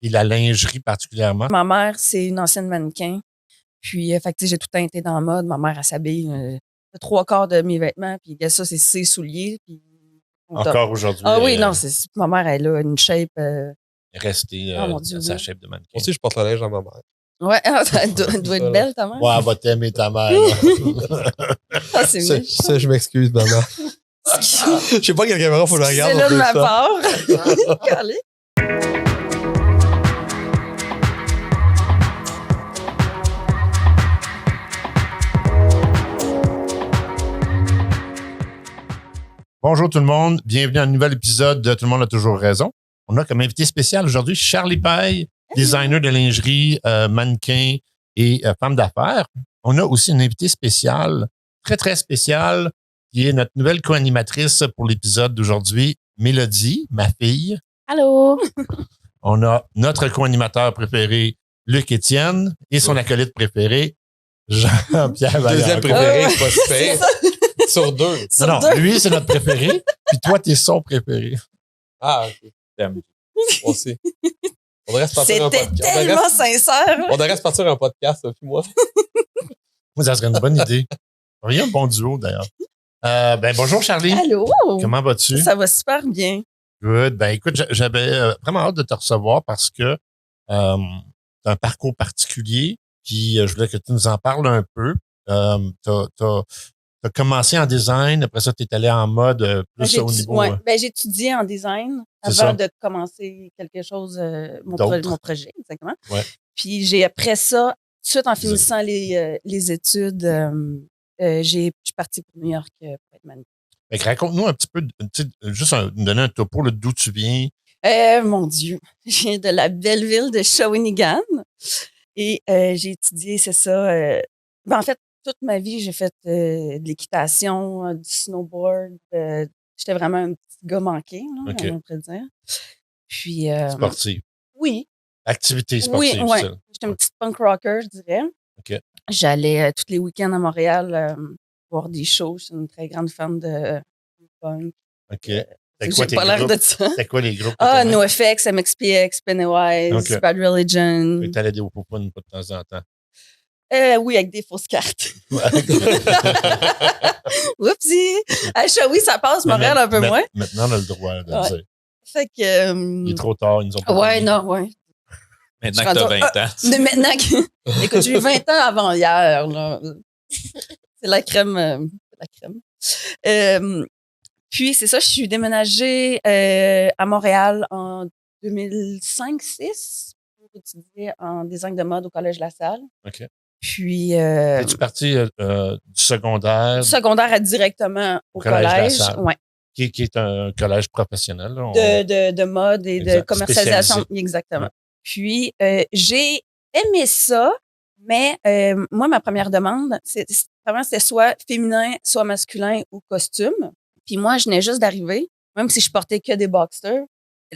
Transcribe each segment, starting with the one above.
et la lingerie particulièrement? Ma mère, c'est une ancienne mannequin. Puis, fait que, j'ai tout le temps été dans la mode. Ma mère, elle s'habille le 3/4 de mes vêtements. Puis, ça, c'est ses souliers. Puis, encore aujourd'hui. Ah oui, non, ma mère, elle a une shape. Restée mon Dieu, sa oui. shape de mannequin. Moi aussi, je porte la linge à ma mère. Ouais, elle doit être belle, ta mère. Ouais, elle va t'aimer, ta mère. Ah, c'est mieux. Ça, je m'excuse, maman. Je sais pas quelle caméra faut que je regarde. C'est là de ma part. Calé. Bonjour tout le monde, bienvenue à un nouvel épisode de Tout le monde a toujours raison. On a comme invité spécial aujourd'hui Charlie Paille, designer de lingerie, mannequin et femme d'affaires. On a aussi une invitée spéciale, très, très spéciale, qui est notre nouvelle co-animatrice pour l'épisode d'aujourd'hui, Mélodie, ma fille. Allô! On a notre co-animateur préféré, Luc Étienne, et son acolyte préféré, Jean-Pierre Vaillancourt. Deuxième préféré, c'est pas super. Sur deux. Non, lui, c'est notre préféré, puis toi, t'es son préféré. Ah, OK. T'aimes. Moi aussi. On devrait se partir un podcast. C'était tellement sincère. On devrait se partir un podcast, puis moi. Moi, ça serait une bonne idée. On aurait un bon duo, d'ailleurs. Bonjour, Charlie. Allô? Comment vas-tu? Ça va super bien. Good. Ben, écoute, j'avais vraiment hâte de te recevoir parce que t'as un parcours particulier, puis je voulais que tu nous en parles un peu. T'as commencé en design, après ça, tu es allé en mode plus au niveau... Ouais, j'ai étudié en design avant de commencer quelque chose, mon projet, exactement. Ouais. Puis j'ai après ça, tout de suite en finissant les études, je suis partie pour New York pour être mannequin. Raconte-nous un petit peu, juste nous donner un topo d'où tu viens. Mon Dieu, je viens de la belle ville de Shawinigan et j'ai étudié, c'est ça. En fait, toute ma vie, j'ai fait de l'équitation, du snowboard. J'étais vraiment un petit gars manqué, là, on pourrait dire. Puis, sportive. Oui. Activité sportive, oui. ça. J'étais une petite punk rocker, je dirais. OK. J'allais tous les week-ends à Montréal voir des shows. Je suis une très grande fan de punk. OK. J'ai pas l'air de ça. C'était quoi les groupes? NoFX, MXPX, Pennywise, Bad Religion. Tu allais au Popon de temps en temps. Oui, avec des fausses cartes. Oupsie! Oui, ça passe, Montréal un peu moins. Maintenant, on a le droit de le dire. Fait que... Il est trop tard, ils nous ont pas Ouais, non, ouais. Maintenant que t'as 20 ans. Maintenant que... Écoute, j'ai eu 20 ans avant hier, là. C'est la crème. Puis, c'est ça, je suis déménagée à Montréal en 2005-6 pour étudier en design de mode au Collège La Salle. OK. Puis... Es-tu parti du secondaire? Du secondaire directement au collège. Ouais. Qui est un collège professionnel. Là, de mode et de commercialisation. Exactement. Ouais. Puis, j'ai aimé ça, mais moi, ma première demande, c'était soit féminin, soit masculin ou costume. Puis moi, je venais juste d'arriver, même si je portais que des boxers.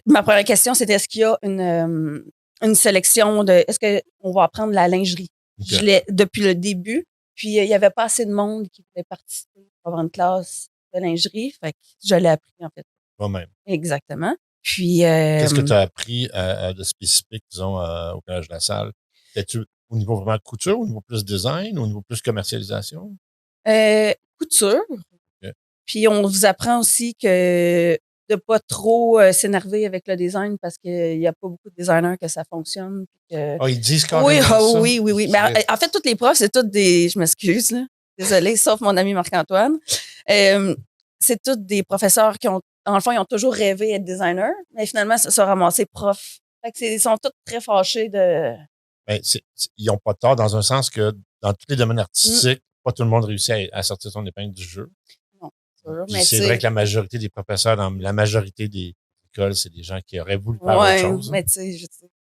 Ma première question, c'était est-ce qu'il y a une sélection de... Est-ce qu'on va apprendre la lingerie? Okay. Je l'ai depuis le début. Puis, il n'y avait pas assez de monde qui voulait participer pour avoir une classe de lingerie. Fait que je l'ai appris, en fait. Toi-même. Exactement. Puis... Qu'est-ce que tu as appris de spécifique, disons, au Collège de La Salle? Étais-tu au niveau vraiment couture, au niveau plus design, au niveau plus commercialisation? Couture. Okay. Puis, on vous apprend aussi que de pas trop s'énerver avec le design parce qu'il y a pas beaucoup de designers que ça fonctionne. Ils disent quand même ça? Oui. Mais en fait, toutes les profs, c'est toutes des... Je m'excuse, là. Désolée, sauf mon ami Marc-Antoine. C'est tous des professeurs qui ont, dans le fond, ils ont toujours rêvé d'être designer, mais finalement, se sont ramassés profs. Fait que ils sont tous très fâchés de... ils n'ont pas tort dans un sens que dans tous les domaines artistiques, pas tout le monde réussit à sortir son épingle du jeu. Mais c'est vrai que la majorité des professeurs, dans la majorité des écoles, c'est des gens qui auraient voulu faire autre chose. Mais tu sais,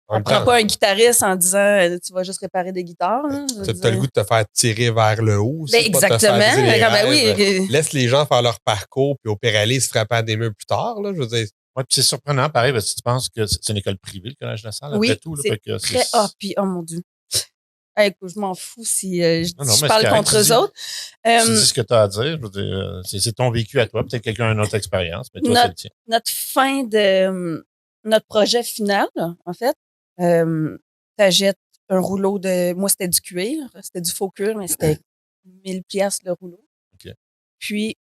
on ne prend pas un guitariste en disant tu vas juste réparer des guitares. Tu as le goût de te faire tirer vers le haut. Exactement. Laisse les gens faire leur parcours, puis au pire aller se frapper à des murs plus tard. Là, je veux dire. Ouais, puis c'est surprenant, pareil, parce que tu penses que c'est une école privée, le Collège de La Salle, oui, après tout. Là, très... puis, oh mon Dieu. Écoute, je m'en fous si je parle contre eux autres. Tu dis ce que tu as à dire. Je veux dire, c'est ton vécu à toi. Peut-être quelqu'un a une autre expérience, mais toi, c'est le tien. Notre fin de notre projet final, en fait, T'achètes un rouleau de... Moi, c'était du cuir. C'était du faux cuir, mais c'était 1000$ le rouleau. OK. Puis,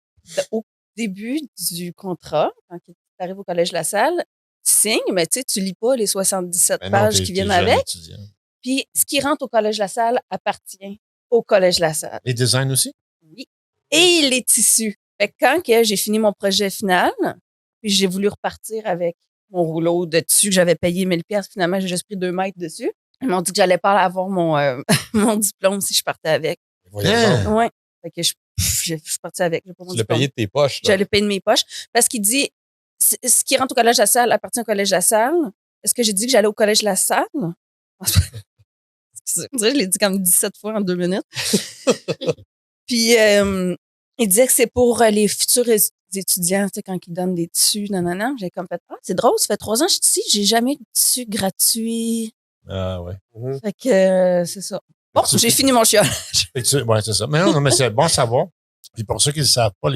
au début du contrat, quand tu arrives au Collège La Salle, tu signes, mais tu lis pas les 77 pages qui viennent avec. Étudiant. Puis, ce qui rentre au Collège La Salle appartient au Collège La Salle. Les designs aussi? Oui. Et les tissus. Fait que quand j'ai fini mon projet final, puis j'ai voulu repartir avec mon rouleau de tissu que j'avais payé 1000$, finalement, j'ai juste pris 2 mètres dessus. Ils m'ont dit que j'allais pas avoir mon, mon diplôme si je partais avec. Oui. Fait que je suis partie avec. Tu l'as payé de tes poches. J'allais payer de mes poches. Parce qu'il dit, ce qui rentre au Collège La Salle appartient au Collège La Salle. Est-ce que j'ai dit que j'allais au Collège La Salle? On dirait que je l'ai dit comme 17 fois en 2 minutes. Puis, il disait que c'est pour les futurs étudiants, tu sais, quand ils donnent des tissus, nanana. J'ai comme fait, c'est drôle, ça fait 3 ans que je suis ici, j'ai jamais eu de tissu gratuit. Ah, ouais. Fait que, c'est ça. Bon, j'ai fini mon chiolage. Ouais, c'est ça. Mais non, mais c'est bon à savoir. Puis pour ceux qui ne savent pas,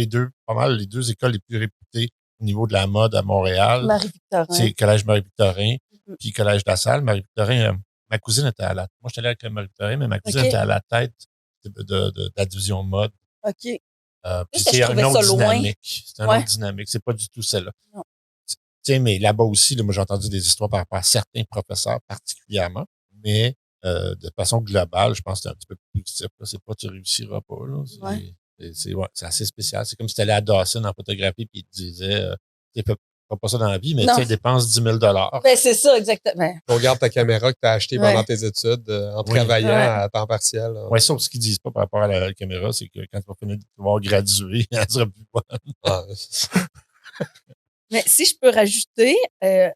pas mal les 2 écoles les plus réputées au niveau de la mode à Montréal. Marie-Victorin. C'est Collège Marie-Victorin, puis Collège La Salle. Marie-Victorin, ma cousine était à la... Moi, j'étais allé avec Marie-Victorin, mais ma cousine était à la tête de la division mode. OK. Puis c'est une autre dynamique. C'est une autre dynamique. C'est pas du tout celle-là. Non. Tu sais, mais là-bas aussi, moi, j'ai entendu des histoires par rapport à certains professeurs particulièrement, mais de façon globale, je pense que c'est un petit peu plus positif. C'est pas tu réussiras pas. Là. C'est assez spécial. C'est comme si tu allais à Dawson en photographie puis il te disait tu fais pas ça dans la vie, mais tu dépenses 10 000 $. Ben, c'est ça, exactement. On regarde ta caméra que tu as achetée pendant tes études en travaillant à temps partiel. Oui, sauf ce qu'ils disent pas par rapport à la caméra, c'est que quand tu vas finir de pouvoir graduer, elle sera plus bonne. Mais si je peux rajouter,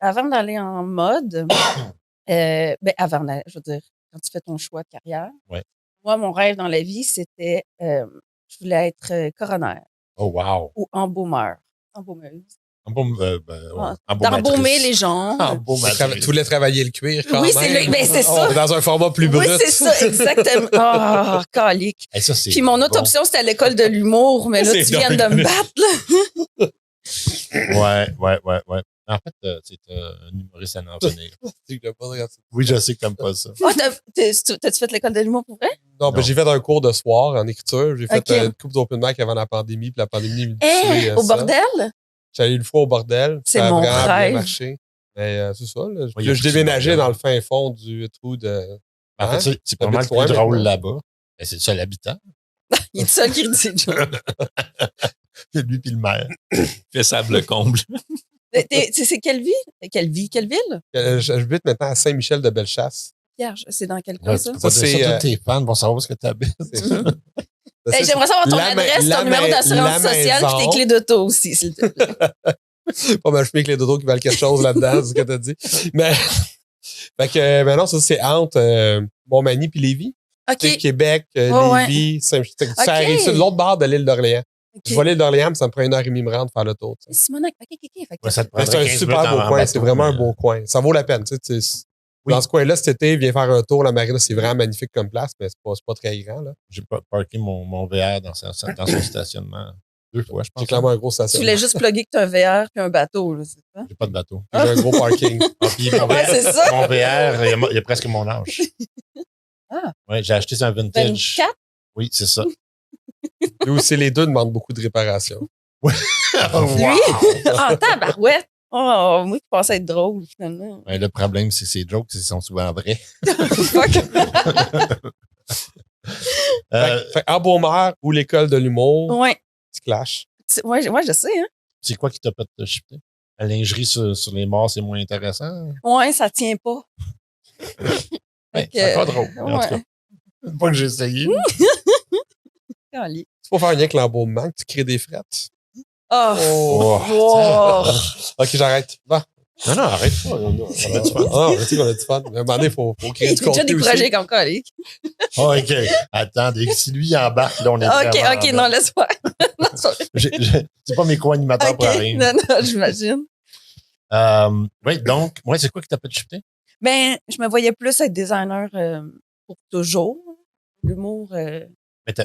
avant d'aller en mode, je veux dire, quand tu fais ton choix de carrière, moi, mon rêve dans la vie, c'était, je voulais être coroner. Oh, wow! Ou embaumeur. Embaumeuse. D'embaumer les gens. Tu voulais travailler le cuir quand même. C'est ça. Dans un format plus brut. Oui, c'est ça, exactement. Oh, calique. Puis mon autre option, c'était à l'école de l'humour, mais là, tu viens de me battre, là. Ouais. En fait, c'est un humoriste à n'en finir. Oui, je sais que t'aimes pas ça. T'as-tu fait l'école de l'humour pour vrai? Non, j'ai fait un cours de soir en écriture. J'ai fait une couple d'open mic avant la pandémie, puis la pandémie m'a tué. Au bordel? J'allais une fois au bordel. C'est mon rêve. Ça a vraiment bien marché. Mais c'est ça. Là. Je déménageais dans le fin fond du trou de... En fait, c'est pas mal plus drôle là-bas. C'est le seul habitant. Il est le seul qui dit ça. C'est lui puis le maire. Fait sable comble. C'est quelle ville? Quelle ville? J'habite maintenant à Saint-Michel de Bellechasse. Vierge, c'est dans quel coin, ça? Ça, c'est tous tes fans vont savoir où est-ce que tu habites. J'aimerais savoir ton adresse, ton numéro d'assurance sociale et tes clés d'auto aussi, s'il te plaît. Pas mal chemin avec les d'autos qui valent quelque chose là-dedans, c'est ce que tu as dit. Mais, fait que, maintenant, ça, c'est entre Montmagny puis Lévis. OK. Québec, Lévis, Saint-Michel. Ça arrive sur l'autre bord de l'île d'Orléans. Je vais à l'île d'Orléans, ça me prend 1h30 me rendre faire le tour. Simonac, OK. Ça te prend c'est un super beau coin, c'est vraiment un beau coin. Ça vaut la peine. Dans ce coin-là, cet été, viens faire un tour. La marina, c'est vraiment magnifique comme place, mais c'est pas très grand. Là. J'ai parké mon VR dans son stationnement 2 fois, je pense. J'ai clairement un gros stationnement. Tu voulais juste plugger que tu as un VR puis un bateau, là, c'est ça? J'ai pas de bateau. J'ai un gros parking. Puis mon VR, c'est ça. Mon VR, il y a presque mon âge. Oui, j'ai acheté un vintage. 24? Oui, c'est ça. Lui aussi, les deux demandent beaucoup de réparation. Oui. Lui? Tabarouette! Oh, moi qui pensais être drôle, finalement. Le problème, c'est que ces jokes, ils sont souvent vrais. Fuck! Fait embaumeur ou l'école de l'humour. Ouais. Tu clashes. Ouais, je sais, hein. C'est quoi qui t'a fait te shifter? La lingerie sur les morts, c'est moins intéressant? Ouais, ça tient pas. C'est pas drôle. En tout cas, pas que j'ai essayé. C'est pas faire un lien avec l'embaumement que tu crées des frettes. OK, j'arrête. Va. Non, arrête pas. On a du fun. On a du fun. À un moment donné, il faut créer du contenu. Il y a déjà des projets comme colique. OK. Attends, si lui embarque, là, on est OK, non, laisse-moi. C'est pas mes co-animateurs pour rien. Non, j'imagine. Oui, donc, c'est quoi qui t'a fait shifter? Ben, je me voyais plus être designer pour toujours. L'humour. Mais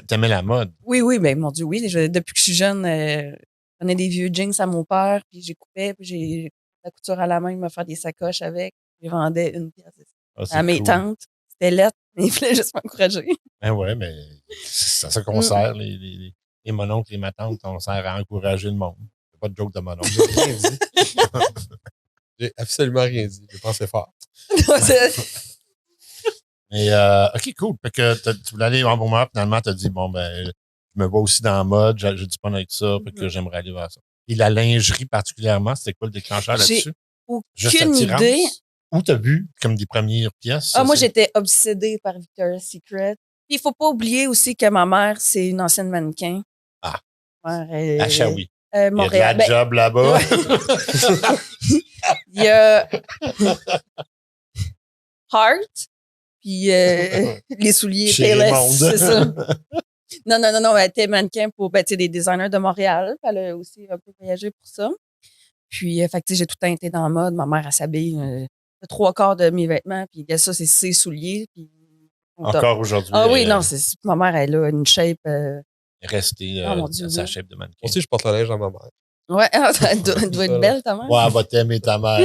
t'aimais la mode? Oui, ben mon Dieu, oui. Depuis que je suis jeune, je prenais des vieux jeans à mon père, puis j'ai coupé, puis j'ai la couture à la main, me faire des sacoches avec. Je vendais une pièce à mes tantes. C'était lettre, mais il voulait juste m'encourager. Ben ouais, mais c'est ça qu'on sert, les mononcles, les matantes, on sert à encourager le monde. C'est pas de joke de mononcle. J'ai rien dit. J'ai absolument rien dit. J'ai pensé fort. Mais, OK, cool. Fait que tu voulais aller en bon moment, finalement, tu as dit, bon, ben, je me vois aussi dans la mode, j'ai du fun avec ça, fait que j'aimerais aller vers ça. Et la lingerie particulièrement, c'était quoi le déclencheur là-dessus? Aucune idée. Où t'as vu comme des premières pièces? Moi, j'étais obsédée par Victoria's Secret. Puis il faut pas oublier aussi que ma mère, c'est une ancienne mannequin. Ah. À Shawi. Montréal. Il y a de la job là-bas. Ouais. Il y a Heart, puis les souliers Payless, c'est ça. Non, elle était mannequin pour des designers de Montréal. Elle a aussi un peu voyagé pour ça. Puis, j'ai tout le temps été dans la mode. Ma mère, elle s'habille 3/4 de mes vêtements, puis ça, c'est ses souliers. Puis, encore aujourd'hui. Ah oui, non, ma mère, elle a une shape. Restée dans sa shape de mannequin. Moi aussi, je porte la linge à ma mère. Ouais, elle doit être belle, ta mère. Ouais, elle va t'aimer, ta mère.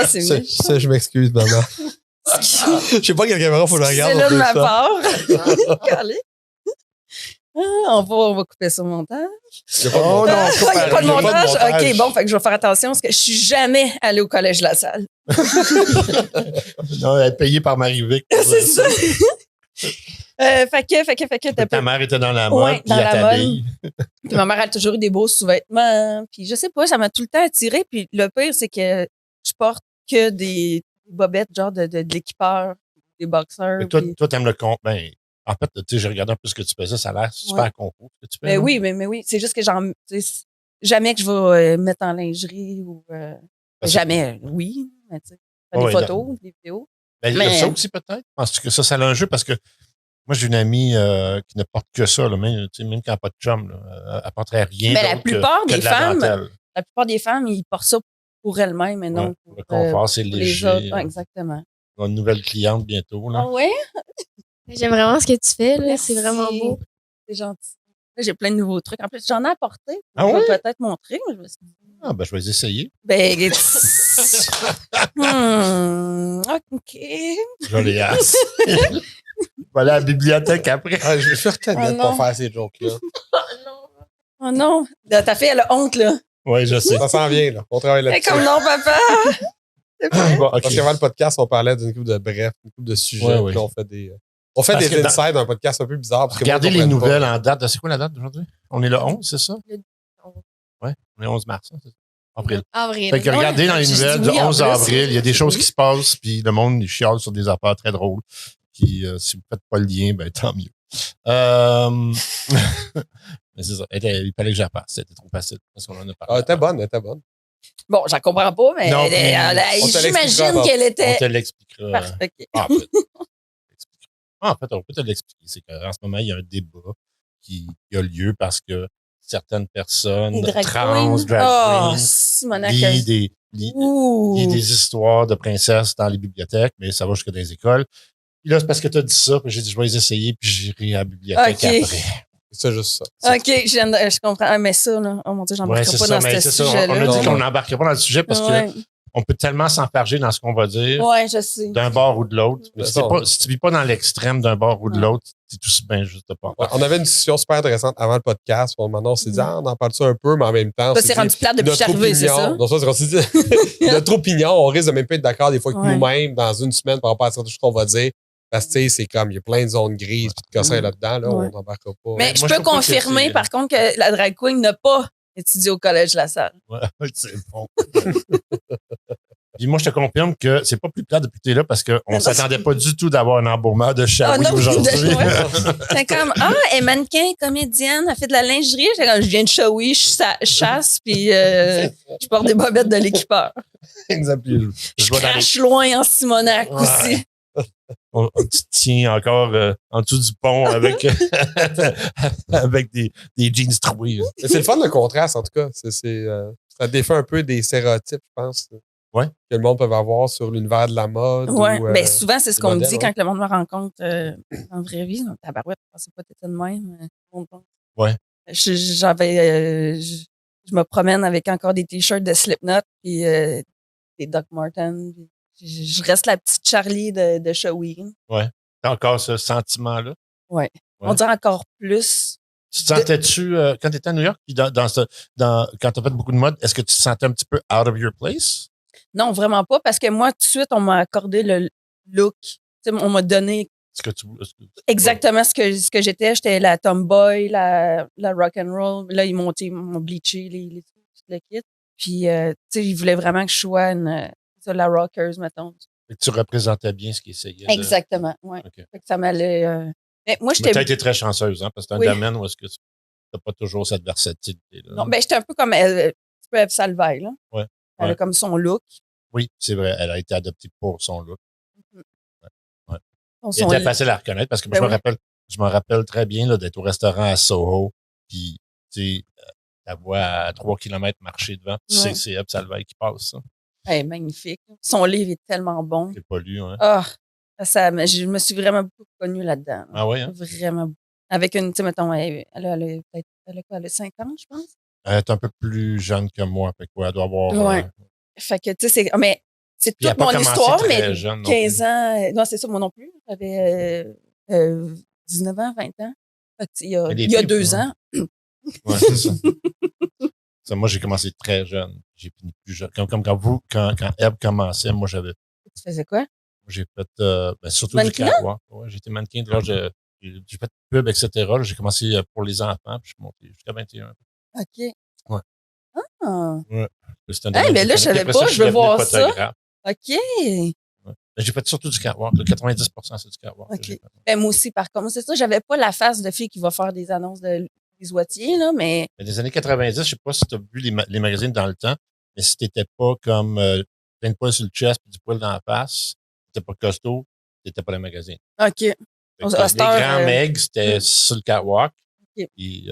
C'est vrai. Ça, je m'excuse, maman. Je sais pas quelle caméra faut que je regarde. C'est là de ma part. On va couper ça au montage. Il n'y a pas de montage. OK, bon, fait que je vais faire attention parce que je suis jamais allée au Collège La Salle. Non, elle est payée par Marie-Vic. C'est ça. Fait que ta mère était dans la mode, ouais, puis elle t'habille. Puis ma mère a toujours eu des beaux sous-vêtements. Puis je sais pas, ça m'a tout le temps attirée. Puis le pire, c'est que je porte que des bobettes, genre de l'équipeur, des boxeurs. Mais toi, t'aimes le compte. Ben, en fait, tu sais, j'ai regardé un peu ce que tu faisais, ça a l'air super confort. Ce que tu fais, mais oui. C'est juste que jamais que je vais mettre en lingerie ou jamais, oui. Mais tu sais, des photos, des vidéos. Ben, il y a ça aussi peut-être. Penses-tu que ça a un jeu? Parce que moi, j'ai une amie qui ne porte que ça, là, même quand elle n'a pas de chum. Là, elle ne porterait rien. Mais la plupart la des femmes, ils portent ça pour elles-mêmes et non pour le confort, c'est léger. Les autres. Exactement. On a une nouvelle cliente bientôt. Là. Ah ouais? J'aime vraiment ce que tu fais. Là. Merci. C'est vraiment beau. C'est gentil. Là, j'ai plein de nouveaux trucs. En plus, j'en ai apporté. Ah je ouais? vais peut-être montrer. Mais je me suis dit... Ah, ben, je vais les essayer. Ben, OK. Je les hasse. Je vais aller à la bibliothèque après. Ah, je vais faire retenir pour faire ces jokes-là. Oh non. Ta fille, elle a honte, là. Oui, je sais. Ça s'en vient, là. On travaille là-dessus. Comme non, papa. Bon, okay. Parce qu'avant le podcast, on parlait d'une couple de sujets. Ouais. Puis on fait des insides d'un podcast un peu bizarre. Regardez les nouvelles en date. C'est quoi la date d'aujourd'hui? On est le 11, c'est ça? Oui, on est le 11 mars. C'est ça? Avril. Fait que regardez dans les nouvelles du 11 avril, il y a des choses qui se passent, puis le monde il chiale sur des affaires très drôles. Puis si vous ne faites pas le lien, ben tant mieux. Mais c'est ça. Il fallait que j'appasse. C'était trop facile. Parce qu'on en a parlé. Elle était bonne. Bon, j'en comprends pas, mais non, j'imagine qu'elle était. On te l'expliquera. Okay. En fait, on peut te l'expliquer. C'est qu'en ce moment, il y a un débat qui a lieu parce que certaines personnes trans, drag queens, lisent des histoires de princesses dans les bibliothèques, mais ça va jusque dans les écoles. Puis là, c'est parce que tu as dit ça, puis j'ai dit, je vais les essayer, puis j'irai à la bibliothèque après. C'est juste ça. OK, je comprends. Ah, mais ça, là, oh mon Dieu, j'embarquerai pas dans ce sujet-là. On a dit qu'on n'embarquerait pas dans le sujet parce qu'on peut tellement s'enfarger dans ce qu'on va dire. Oui, je sais. D'un bord ou de l'autre. Si tu vis pas dans l'extrême d'un bord ou de l'autre, c'est tout bien juste de pas. On avait une discussion super intéressante avant le podcast. Maintenant, on s'est dit, on en parle ça un peu, mais en même temps. Ça s'est rendu plate depuis que je suis arrivée, c'est ça? Donc, on s'est dit, notre opinion, on risque de même pas être d'accord des fois que nous-mêmes, dans une semaine, par rapport à ce qu'on va dire. Parce que, c'est comme, il y a plein de zones grises puis de cossins là-dedans, là, on n'embarquera pas. Mais je peux confirmer, par contre, que la drag queen n'a pas étudié au Collège La Salle. Ouais, c'est bon. Puis moi, je te confirme que c'est pas plus plat depuis que tu es là parce qu'on ne s'attendait pas du tout d'avoir un embaumeur de Shawi aujourd'hui. C'est comme, elle est mannequin, comédienne, elle fait de la lingerie. Je viens de Shawi, je chasse, puis je porte des bobettes de l'équipeur. Exactement. Je crache loin en Simonac aussi. Tu te tiens encore en dessous du pont avec, avec des jeans troués. C'est le fun, le contraste, en tout cas. Ça défait un peu des stéréotypes, je pense. Ouais. Que le monde peut avoir sur l'univers de la mode. Oui, mais souvent, c'est ce qu'on me dit quand le monde me rencontre en vraie vie. Tabarouette, je pensais pas que t'étais de même. Ouais. Je me promène avec encore des t-shirts de Slipknot, puis des Doc Martens. Je reste la petite Charlie de Shawinigan. Ouais. T'as encore ce sentiment-là? Ouais. On dirait encore plus. Tu te sentais-tu, quand tu étais à New York, puis quand tu as fait beaucoup de mode, est-ce que tu te sentais un petit peu out of your place? Non, vraiment pas, parce que moi, tout de suite, on m'a accordé le look. T'sais, on m'a donné exactement ce que j'étais. J'étais la tomboy, la rock and roll. Là, ils m'ont bleaché tout le kit. Puis, tu sais, ils voulaient vraiment que je sois la rockers, mettons. Et tu représentais bien ce qu'ils essayaient. Exactement, oui. Okay. Ça m'allait. Mais moi, j'étais. Tu as été très chanceuse, hein, parce que c'est un domaine où est-ce que tu n'as pas toujours cette versatilité-là. Non, ben, j'étais un peu comme un petit peu Eve Salvaille, là. Ouais. Elle a comme son look. Oui, c'est vrai. Elle a été adoptée pour son look. Ouais. Il était facile à reconnaître parce que je me rappelle très bien là, d'être au restaurant à Soho, puis tu sais, la voix à 3 km marcher devant, tu sais que c'est Eve Salvaille qui passe, ça. Ouais, magnifique. Son livre est tellement bon. Je l'ai pas lu, hein. Ah, je me suis vraiment beaucoup connue là-dedans. Ah oui, hein? Vraiment. Avec une, tu sais, mettons, elle a 5 ans, je pense. Elle est un peu plus jeune que moi, fait quoi, elle doit avoir... Ouais. Fait que, tu sais, mais c'est toute mon histoire, mais 15 ans... Non, c'est ça, moi non plus. J'avais 19 ans, 20 ans. Fait que, il y a 2 ans. Ouais, c'est ça. Ça. Moi, j'ai commencé très jeune. J'ai fini plus jeune. Comme quand Eve commençait, moi, j'avais... Tu faisais quoi? J'ai fait surtout du catwalk. Ouais, j'étais mannequin. Là, j'ai fait pub, etc. Là, j'ai commencé pour les enfants, puis je suis monté jusqu'à 21 ans. OK. Ouais. Ah! Ouais. Mais là, je savais pas, je veux voir ça. OK. Ouais. J'ai fait surtout du catwalk. 90 c'est du catwalk. OK. Ben, moi aussi, par contre, c'est ça, j'avais pas la face de fille qui va faire des annonces des oitiers, là, mais... Dans les années 90, je sais pas si tu as vu les magazines dans le temps, mais si t'étais pas comme plein de poils sur le chest et du poil dans la face, t'étais pas costaud, t'étais pas dans le magazine. OK. Les grands megs, c'était sur le catwalk. OK. Puis,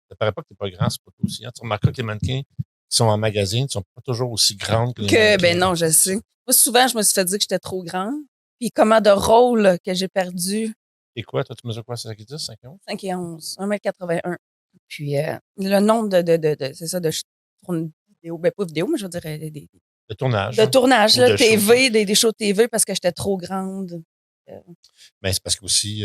ça paraît pas que t'es pas grand, c'est pas toi aussi. Hein. Tu remarqueras que les mannequins qui sont en magazine ne sont pas toujours aussi grandes que les mannequins. Ben non, je sais. Moi, souvent, je me suis fait dire que j'étais trop grande. Puis comment de rôle que j'ai perdu. Et quoi? Toi, tu mesures quoi? 5 et 10, 5 et 11? 5 et 11, 1m81. Puis le nombre c'est ça, de vidéos, ben pas vidéo, mais je veux dire de tournage. De tournage, là, TV, des shows TV parce que j'étais trop grande. Ben, c'est parce que aussi,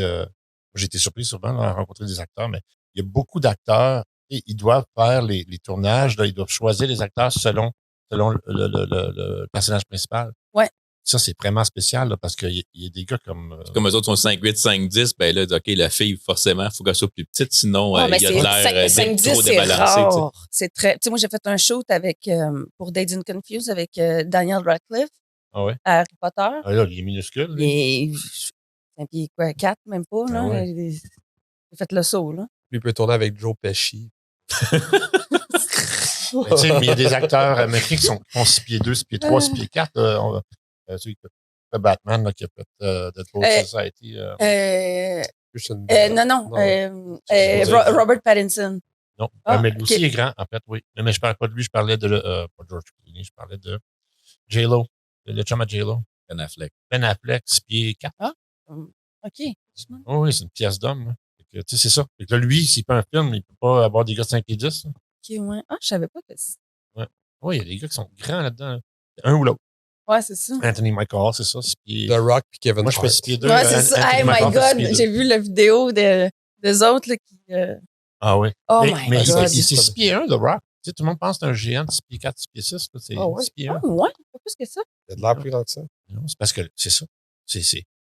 j'ai été surpris souvent à rencontrer des acteurs, mais il y a beaucoup d'acteurs et ils doivent faire les tournages, là, ils doivent choisir les acteurs selon le personnage principal. Ouais. Ça, c'est vraiment spécial là, parce qu'il y a des gars comme... Comme eux autres sont 5'8", 5'10", ben là, OK, la fille, forcément, il faut qu'elle soit plus petite, sinon il y a de l'air trop débalancé. C'est très... Tu sais, moi, j'ai fait un shoot pour Dazed and Confused avec Daniel Radcliffe à Harry Potter. Ah là, il est minuscule. Il est quoi, 4, même pas, là. Ouais. J'ai fait le saut, là. Lui, il peut tourner avec Joe Pesci. Mais il y a des acteurs américains qui font 6 pieds 2, 6 pieds 3, 6 pieds 4. Celui qui fait Batman, là, qui a fait The Troll Society. Non. Robert Pattinson. Non, mais lui aussi est grand, en fait, oui. Mais je ne parlais pas de lui, je parlais de pas George Clooney, je parlais de J-Lo, le chum à J-Lo. Ben Affleck, 6 pieds 4. Ah, OK. Oh, oui, c'est une pièce d'homme. Tu sais, c'est ça. Fait que là, lui, s'il fait un film, il ne peut pas avoir des gars de 5 pieds 10. Là. OK, ouais. Ah, je savais pas que c'est... Ouais. Oui, il y a des gars qui sont grands là-dedans. Un ou l'autre. Ouais, c'est ça. Anthony Michael, c'est ça. The Rock puis Kevin Hart. Moi, je fais 6 pieds 2. Ouais, c'est ça. Hey, my God, j'ai vu la vidéo des autres là, qui... Ah oui. Oh my God. C'est 6 pieds 1, The Rock. Tu sais, tout le monde pense que c'est un géant de 6 pieds 4, 6 pieds 6. Là, c'est 6 pieds 1. Oh, ouais, pas plus que ça. Il y a de l'air plus grand que ça. Non, c'est parce que c'est ça.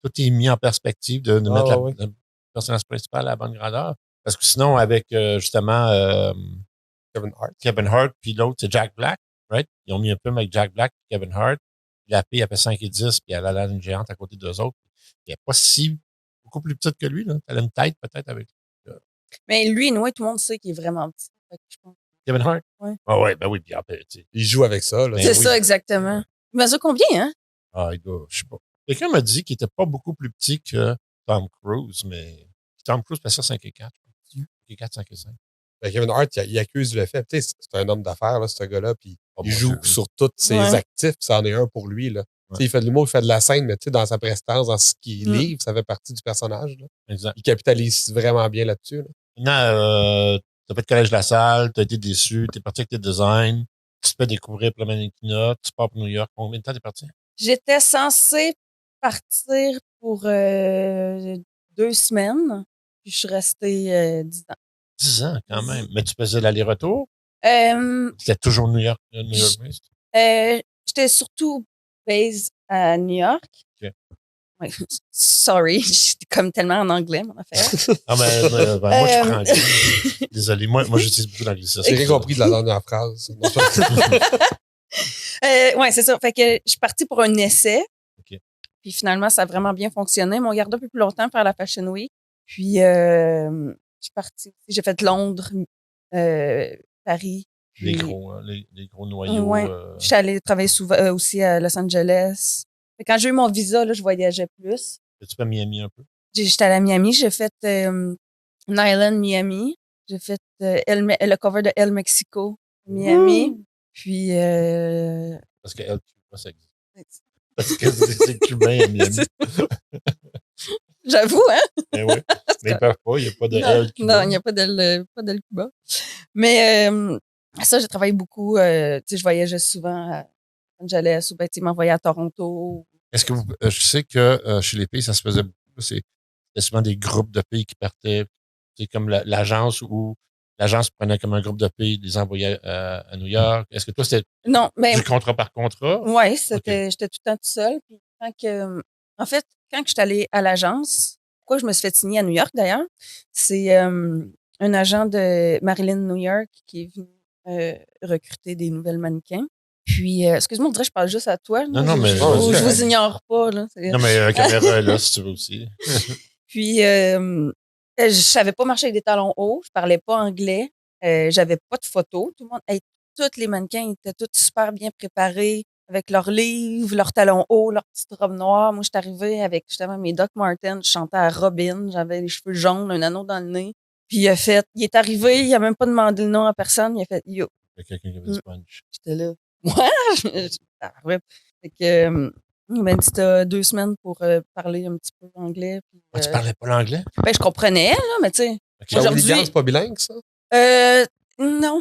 Tout est mis en perspective de mettre le personnage principal à la bonne grandeur. Parce que sinon, avec justement Kevin Hart, puis l'autre, c'est Jack Black, right? Ils ont mis un film avec Jack Black et Kevin Hart. La fille, elle fait 5 et 10, puis elle a l'air d'une géante à côté d'eux autres. Elle n'est pas beaucoup plus petite que lui. Là. Elle a une tête peut-être avec. Mais lui, tout le monde sait qu'il est vraiment petit. Je pense. Kevin Hart? Oui. Ah ouais, ben oui, bien petit. Il joue avec ça. Là. C'est ça, exactement. Il mesure combien, hein? Ah, il doit, je sais pas. Quelqu'un m'a dit qu'il était pas beaucoup plus petit que Tom Cruise, mais Tom Cruise fait ça 5 et 4. 5 et 4, 5 et 5. Ben, Kevin Hart, il accuse le fait. Tu sais, c'est un homme d'affaires, là, ce gars-là, puis il joue Dieu. sur tous ses actifs, puis c'en est un pour lui. Là. Ouais. Il fait de l'humour, il fait de la scène, mais dans sa prestance, dans ce qu'il livre, ça fait partie du personnage. Là. Exact. Il capitalise vraiment bien là-dessus. Là. Non, t'as fait le collège de la salle, t'as été déçu, t'es parti avec tes designs, Tu te fais découvrir pour le mannequinat, tu pars pour New York. Combien de temps t'es parti? J'étais censée partir pour 2 semaines, puis je suis restée 10 ans. 10 ans, quand même. Mais tu faisais l'aller-retour? Euh, C'était toujours New York, based? J'étais surtout based à New York. OK. Ouais, sorry, j'étais comme tellement en anglais, mon affaire. Ah, ben, moi, je prends anglais. Désolé, moi j'utilise beaucoup l'anglicisme. J'ai rien compris de la dernière phrase. Ouais, c'est ça. Fait que je suis partie pour un essai. OK. Puis finalement, ça a vraiment bien fonctionné. Ils m'ont gardé un peu plus longtemps pour faire la Fashion Week. Puis je suis partie. J'ai fait Londres, Paris. Puis, les gros noyaux. Ouais. Je suis allée travailler souvent, aussi à Los Angeles. Quand j'ai eu mon visa, là, je voyageais plus. Tu fais Miami un peu? J'étais allée à Miami. J'ai fait Island, Miami. J'ai fait le cover de El Mexico, Miami. Puis... Parce que El Cuba, ça existe. Parce que c'est cubain à Miami. J'avoue, hein? Mais oui. Mais ils peuvent pas. Il n'y a pas de El Cuba. Non, il n'y a pas d'El Cuba. Mais ça, j'ai travaillé beaucoup. Tu sais, je voyageais souvent à Los Angeles ou ils m'envoyaient à Toronto. Est-ce que je sais que chez les pays, ça se faisait beaucoup. C'était souvent des groupes de pays qui partaient. C'est comme l'agence où l'agence prenait comme un groupe de pays, les envoyait à New York. Est-ce que toi, c'était du contrat par contrat? Oui, j'étais tout le temps toute seule. Puis en fait, quand je suis allée à l'agence, pourquoi je me suis fait signer à New York d'ailleurs, c'est un agent de Marilyn New York qui est venu recruter des nouvelles mannequins. Puis, excuse-moi, on dirait que je parle juste à toi. Là. Non, mais... Je vous ignore pas. Là. Non, mais la caméra est là, si tu veux aussi. Puis, je savais pas marcher avec des talons hauts. Je parlais pas anglais. J'avais pas de photos. Tout le monde, tous les mannequins étaient tous super bien préparés avec leurs livres, leurs talons hauts, leurs petites robes noires. Moi, je suis arrivée avec justement mes Doc Martens. Je chantais à Robin. J'avais les cheveux jaunes, un anneau dans le nez. Puis, il est arrivé, il a même pas demandé le nom à personne. Il a fait yo. Il y a quelqu'un qui avait du punch. J'étais là. Ouais. Fait que, il m'a dit t'as 2 semaines pour parler un petit peu anglais. Puis, tu parlais pas l'anglais? Ben, je comprenais, là, mais tu sais. Okay. Aujourd'hui, c'est pas bilingue, ça? Non.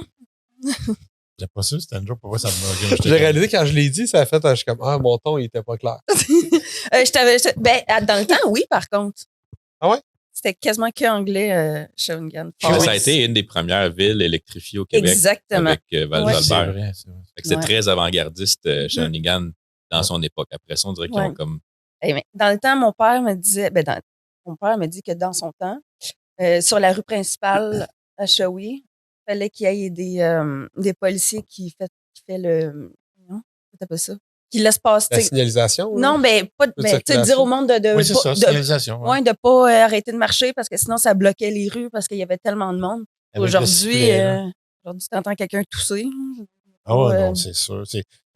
J'étais pas sûr, c'était un jour pour voir ça me J'ai réalisé quand je l'ai dit, ça a fait, je suis comme, mon ton, il était pas clair. Dans le temps, oui, par contre. Ah ouais? C'était quasiment que anglais, Shawinigan. Ça a été une des premières villes électrifiées au Québec. Exactement. Avec Val-d'Albert. Ouais, c'est très avant-gardiste, Shawinigan, dans son époque. Après ça, on dirait qu'ils ont comme... Dans le temps, mon père me disait... mon père me dit que dans son temps, sur la rue principale à Shawi, il fallait qu'il y ait des policiers qui fait le... Non? Qu'est-ce que ça? Qui laisse passer. La signalisation? Non, mais pas dire au monde de oui, c'est ça, signalisation. Ouais, de pas arrêter de marcher parce que sinon, ça bloquait les rues parce qu'il y avait tellement de monde. Aujourd'hui, tu entends quelqu'un tousser. Ah ouais, non, c'est sûr.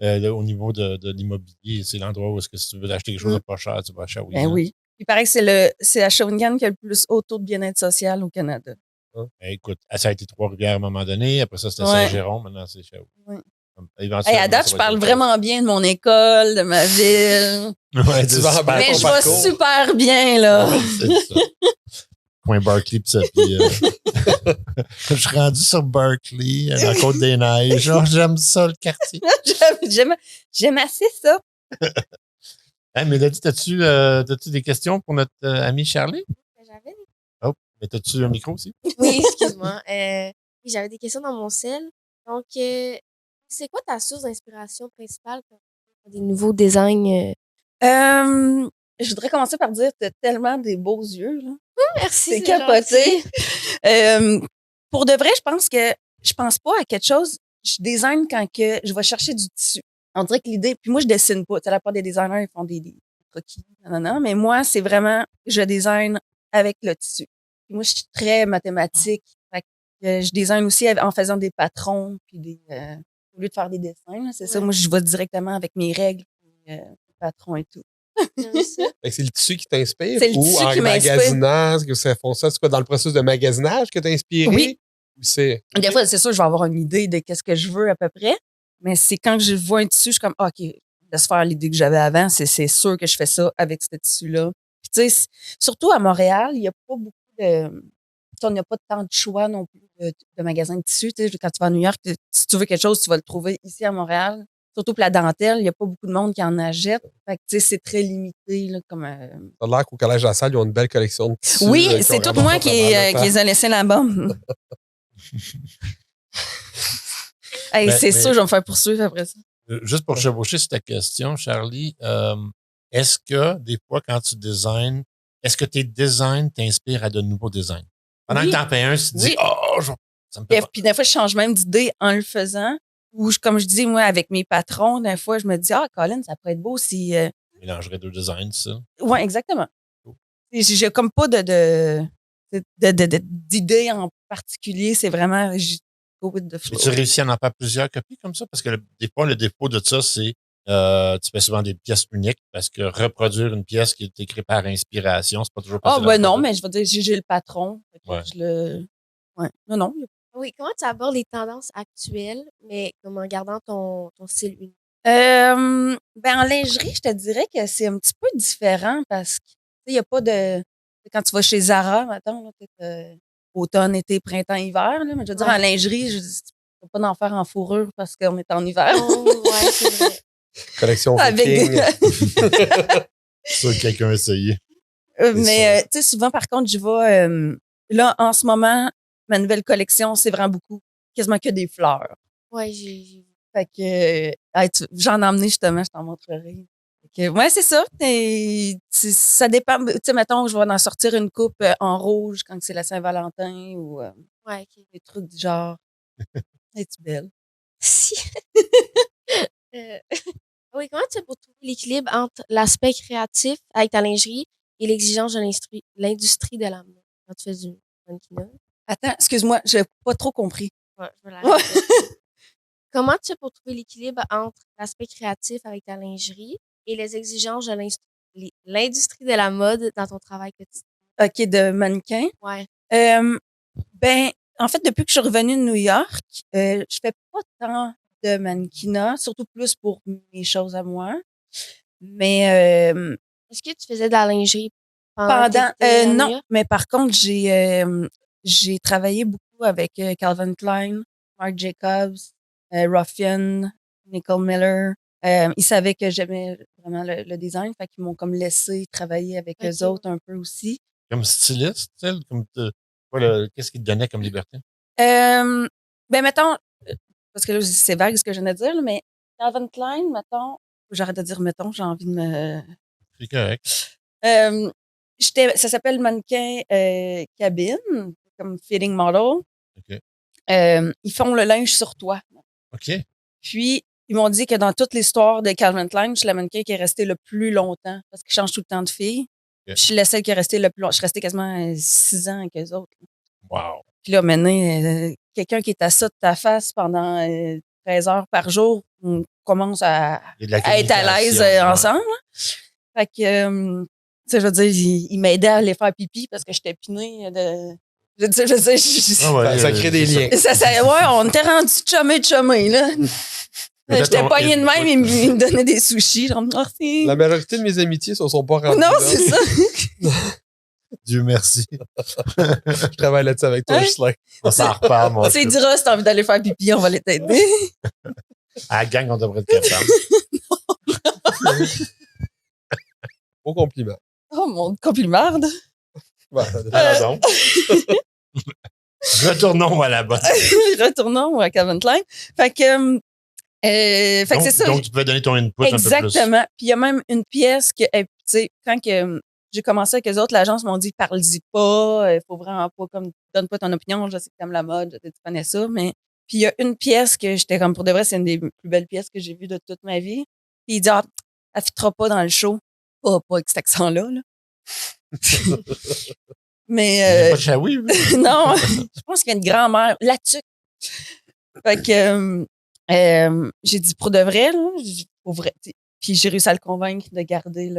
Au niveau de l'immobilier, c'est l'endroit où est-ce que si tu veux acheter quelque chose de pas cher, tu vas à Shawinigan. Ben oui. Il paraît que c'est à Shawinigan qu'il y a le plus haut taux de bien-être social au Canada. Écoute, ça a été Trois-Rivières à un moment donné. Après ça, c'était Saint-Jérôme. Maintenant, c'est Shawinigan. Oui. À date, je parle vraiment bien de mon école, de ma ville. Ouais, mais je vais super bien, là. Ouais, c'est ça. Coin Berkeley, pis ça. Puis, je suis rendu sur Berkeley, dans la Côte-des-Neiges. Genre, j'aime ça, le quartier. J'aime assez ça. Hey, Mélodie, t'as-tu des questions pour notre amie Charlie? J'avais des... Oh, mais t'as-tu un micro aussi? Oui, excuse-moi. J'avais des questions dans mon cell. Donc, c'est quoi ta source d'inspiration principale pour des nouveaux designs? Je voudrais commencer par dire que tu as tellement des beaux yeux. Là. Merci. C'est capoté. Pour de vrai, je pense pas à quelque chose. Je design quand que je vais chercher du tissu. On dirait que l'idée... Puis moi, je dessine pas. Tu sais, la plupart des designers, ils font des croquis. Non. Mais moi, c'est vraiment... Je design avec le tissu. Puis moi, je suis très mathématique. Fait que, je design aussi en faisant des patrons puis au lieu de faire des dessins, c'est ça. Moi, je vais directement avec mes règles, puis, patrons et tout. C'est le tissu qui t'inspire? C'est le tissu en qui m'inspire. magasinage, que ça font ça? C'est quoi, dans le processus de magasinage que t'as inspiré? Oui. Des fois, c'est sûr, je vais avoir une idée de qu'est-ce que je veux à peu près. Mais c'est quand je vois un tissu, je suis comme, OK, laisse faire l'idée que j'avais avant. C'est sûr que je fais ça avec ce tissu-là. Puis, tu sais, surtout à Montréal, il n'y a pas beaucoup on n'a pas tant de choix non plus de magasins de tissus. Quand tu vas à New York, si tu veux quelque chose, tu vas le trouver ici à Montréal. Surtout pour la dentelle, il n'y a pas beaucoup de monde qui en achète. Fait que, c'est très limité. Là, comme, Ça a l'air qu'au Collège de la Salle, ils ont une belle collection de tissus. Oui, c'est tout moi qui les a laissés là-bas. C'est sûr, je vais me faire poursuivre après ça. Juste pour chevaucher cette question, Charlie, est-ce que des fois, quand tu designs, est-ce que tes designs t'inspirent à de nouveaux designs? Pendant que tu en fais un, tu te dis, ça me fait puis des fois, je change même d'idée en le faisant. Ou comme je dis, moi, avec mes patrons, des fois, je me dis, Colin, ça pourrait être beau si. Mélangerais 2 designs, ça. Oui, exactement. J'ai comme pas d'idée en particulier. C'est vraiment go with the flow. Tu réussis à en faire plusieurs copies comme ça? Parce que des fois, le défaut de ça, c'est tu fais souvent des pièces uniques parce que reproduire une pièce qui est écrite par inspiration, c'est pas toujours possible. Non, mais je veux dire, j'ai le patron. Ouais. Non. Oui, comment tu abordes les tendances actuelles, mais comme en gardant ton style unique? En lingerie, je te dirais que c'est un petit peu différent parce qu'il n'y a pas de. Quand tu vas chez Zara, mettons, automne, été, printemps, hiver, là, mais je veux dire, en lingerie, tu ne peux pas en faire en fourrure parce qu'on est en hiver. Ouais, c'est vrai. Collection Viking. Ça, quelqu'un a essayé. Mais, tu sais, souvent, par contre, je vais. Là, en ce moment, ma nouvelle collection, c'est vraiment beaucoup, quasiment que des fleurs. Ouais, j'ai. Fait que, j'en ai emmené justement, je t'en montrerai. Ouais, c'est ça. Ça dépend. Tu sais, mettons, je vais en sortir une coupe en rouge quand c'est la Saint-Valentin ou des trucs du genre. Es-tu belle? Si. Oui, comment tu fais pour trouver l'équilibre entre l'aspect créatif avec ta lingerie et l'exigence de l'industrie de la mode quand tu fais du mannequinat? Attends, excuse-moi, j'ai pas trop compris. Ouais, je vais l'arrêter. Comment tu fais pour trouver l'équilibre entre l'aspect créatif avec ta lingerie et les exigences de l'industrie de la mode dans ton travail quotidien? OK, de mannequin? Ouais. En fait, depuis que je suis revenue de New York, je fais pas tant de mannequinat, surtout plus pour mes choses à moi. Mais est-ce que tu faisais de la lingerie non, mais par contre, j'ai travaillé beaucoup avec Calvin Klein, Marc Jacobs, Ruffian, Nicole Miller. Ils savaient que j'aimais vraiment le design, fait qu'ils m'ont comme laissé travailler avec eux autres un peu aussi. Comme styliste, tu sais, qu'est-ce qu'ils te donnaient comme liberté? Mettons, parce que là, c'est vague ce que je viens de dire, là, mais Calvin Klein, mettons, j'arrête de dire mettons, j'ai envie de me. C'est correct. Ça s'appelle mannequin cabine, comme fitting model. OK. Ils font le linge sur toi. OK. Puis, ils m'ont dit que dans toute l'histoire de Calvin Klein, je suis la mannequin qui est restée le plus longtemps parce qu'ils changent tout le temps de fille. Okay. Je suis la seule qui est restée le plus longtemps. Je suis restée quasiment 6 ans avec eux autres. Wow. Puis là, maintenant, quelqu'un qui est à ça de ta face pendant 13 heures par jour, on commence à être à l'aise ensemble. Fait que, tu sais, je veux dire, il m'aidait à aller faire pipi parce que j'étais pinée de. Ça crée des liens. On était rendu chumé, là. J'étais pognée de même, il me donnait des sushis. Genre, merci. La majorité de mes amitiés ne sont pas rendues. Non, c'est ça. Dieu merci. Je travaille là-dessus avec toi, Ghislain. On s'en reparle, moi. Tu diras, si t'as envie d'aller faire pipi, on va les t'aider. À la gang, on devrait être capable. Bon compliment. Oh, mon complimarde. Pardon. Retournons à la bonne. Retournons à Calvin Klein. Fait que c'est ça. Donc, tu peux donner ton input un peu plus. Exactement. Puis il y a même une pièce que, tu sais, quand j'ai commencé avec eux autres, l'agence m'ont dit, parle-y pas, il faut vraiment pas, comme, donne pas ton opinion, je sais que t'aimes la mode, tu connais ça, mais. Puis il y a une pièce que j'étais comme, pour de vrai, c'est une des plus belles pièces que j'ai vues de toute ma vie. Puis il dit, elle fitera pas dans le show. Pas avec cet accent-là, là. Mais. Pas de chaoui, oui. Non, je pense qu'il y a une grand-mère, la tuque. Fait que, j'ai dit, pour de vrai, là, pour vrai. Puis j'ai réussi à le convaincre de garder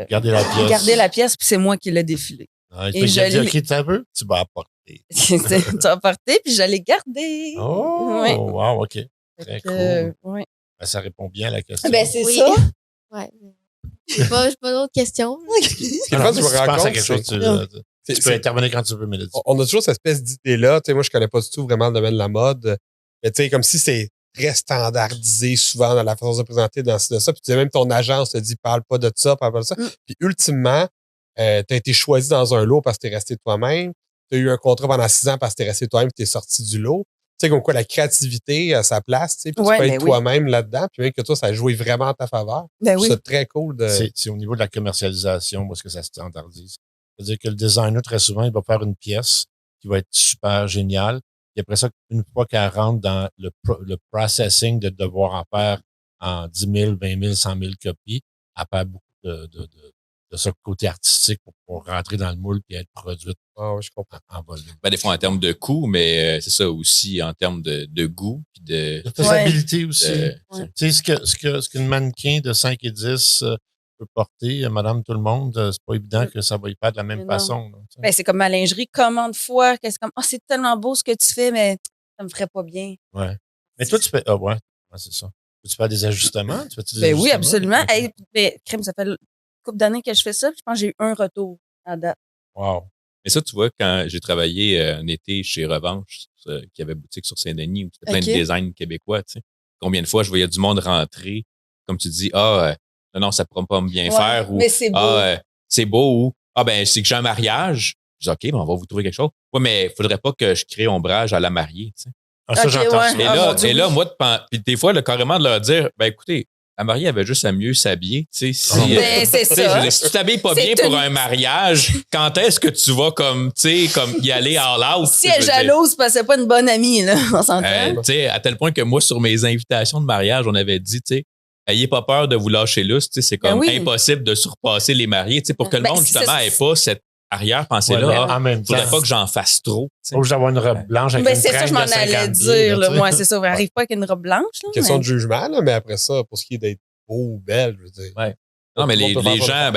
garder la pièce. Garder la pièce, puis c'est moi qui l'ai défilé. Ah, et j'ai dit, OK, tu veux? Tu vas apporter. Tu vas apporter, puis je l'ai gardé. Oh, oui. Wow, OK. Très cool. Oui. Ben, ça répond bien à la question. Ben, c'est ça. Ouais. J'ai pas d'autres questions. Tu penses à quelque chose, Tu peux intervenir quand tu veux, Mélodie. On a toujours cette espèce d'idée-là. Tu sais, moi, je connais pas du tout vraiment le domaine de la mode. Mais tu sais, comme si c'est très standardisé souvent dans la façon de se présenter dans ça. Puis tu sais, même ton agence te dit, parle pas de ça, parle pas de ça. Puis ultimement, tu as été choisi dans un lot parce que tu es resté toi-même. Tu as eu un contrat pendant 6 ans parce que tu es resté toi-même et tu es sorti du lot. Tu sais, comme quoi la créativité a sa place, tu sais, puis tu peux être toi-même là-dedans, puis même que toi, ça a joué vraiment en ta faveur. C'est très cool de. C'est au niveau de la commercialisation, parce que ça se standardise. C'est-à-dire que le designer, très souvent, il va faire une pièce qui va être super géniale. Et après ça, une fois qu'elle rentre dans le processing de devoir en faire en 10 000, 20 000, 100 000 copies, elle perd beaucoup de ce côté artistique pour rentrer dans le moule et être produite je comprends. En volume. Ben, des fois, en termes de coût, mais c'est ça aussi en termes de goût. Puis de faisabilité aussi. Tu sais, ce qu'une mannequin de 5 et 10 peut porter, madame tout le monde, c'est pas évident que ça va y faire de la même façon. Là, ben, c'est comme ma lingerie. Combien de fois que c'est comme, c'est tellement beau ce que tu fais, mais ça me ferait pas bien. Ouais. Mais toi, tu fais, c'est ça. Tu fais des ajustements? Tu fais oui, absolument. Okay. Hey, crème, ça fait une couple d'années que je fais ça. Je pense que j'ai eu un retour à date. Wow. Mais ça, tu vois, quand j'ai travaillé un été chez Revanche, qui avait boutique sur Saint-Denis, où c'était plein de designs québécois, tu sais. Combien de fois je voyais du monde rentrer, comme tu dis, non, ça ne pourra pas me bien faire. Ou, mais c'est beau. C'est beau. Ou, c'est que j'ai un mariage. Je dis, OK, ben, on va vous trouver quelque chose. Oui, mais il ne faudrait pas que je crée ombrage à la mariée, tu sais. Ça, j'entends ça. Et là, moi, puis des fois, carrément de leur dire, ben écoutez, la mariée avait juste à mieux s'habiller. Tu sais, c'est ça. Si tu t'habilles pas bien pour un mariage, quand est-ce que tu vas comme y aller all out? Si elle est jalouse, parce que c'est pas une bonne amie, là, on s'entend. Tu sais, à tel point que moi, sur mes invitations de mariage, on avait dit, tu sais, ayez pas peur de vous lâcher lousse. Tu sais, c'est comme impossible de surpasser les mariés, tu sais, pour que le monde, justement, ait pas cette arrière-pensée-là. En même temps, faudrait pas que j'en fasse trop. Faut que j'aille une robe blanche avec une c'est ça, je m'en allais dire. Moi, c'est ça. Arrive pas avec une robe blanche. Question de jugement, là, mais après ça, pour ce qui est d'être beau ou belle, je veux dire. Ouais. Non, mais les gens,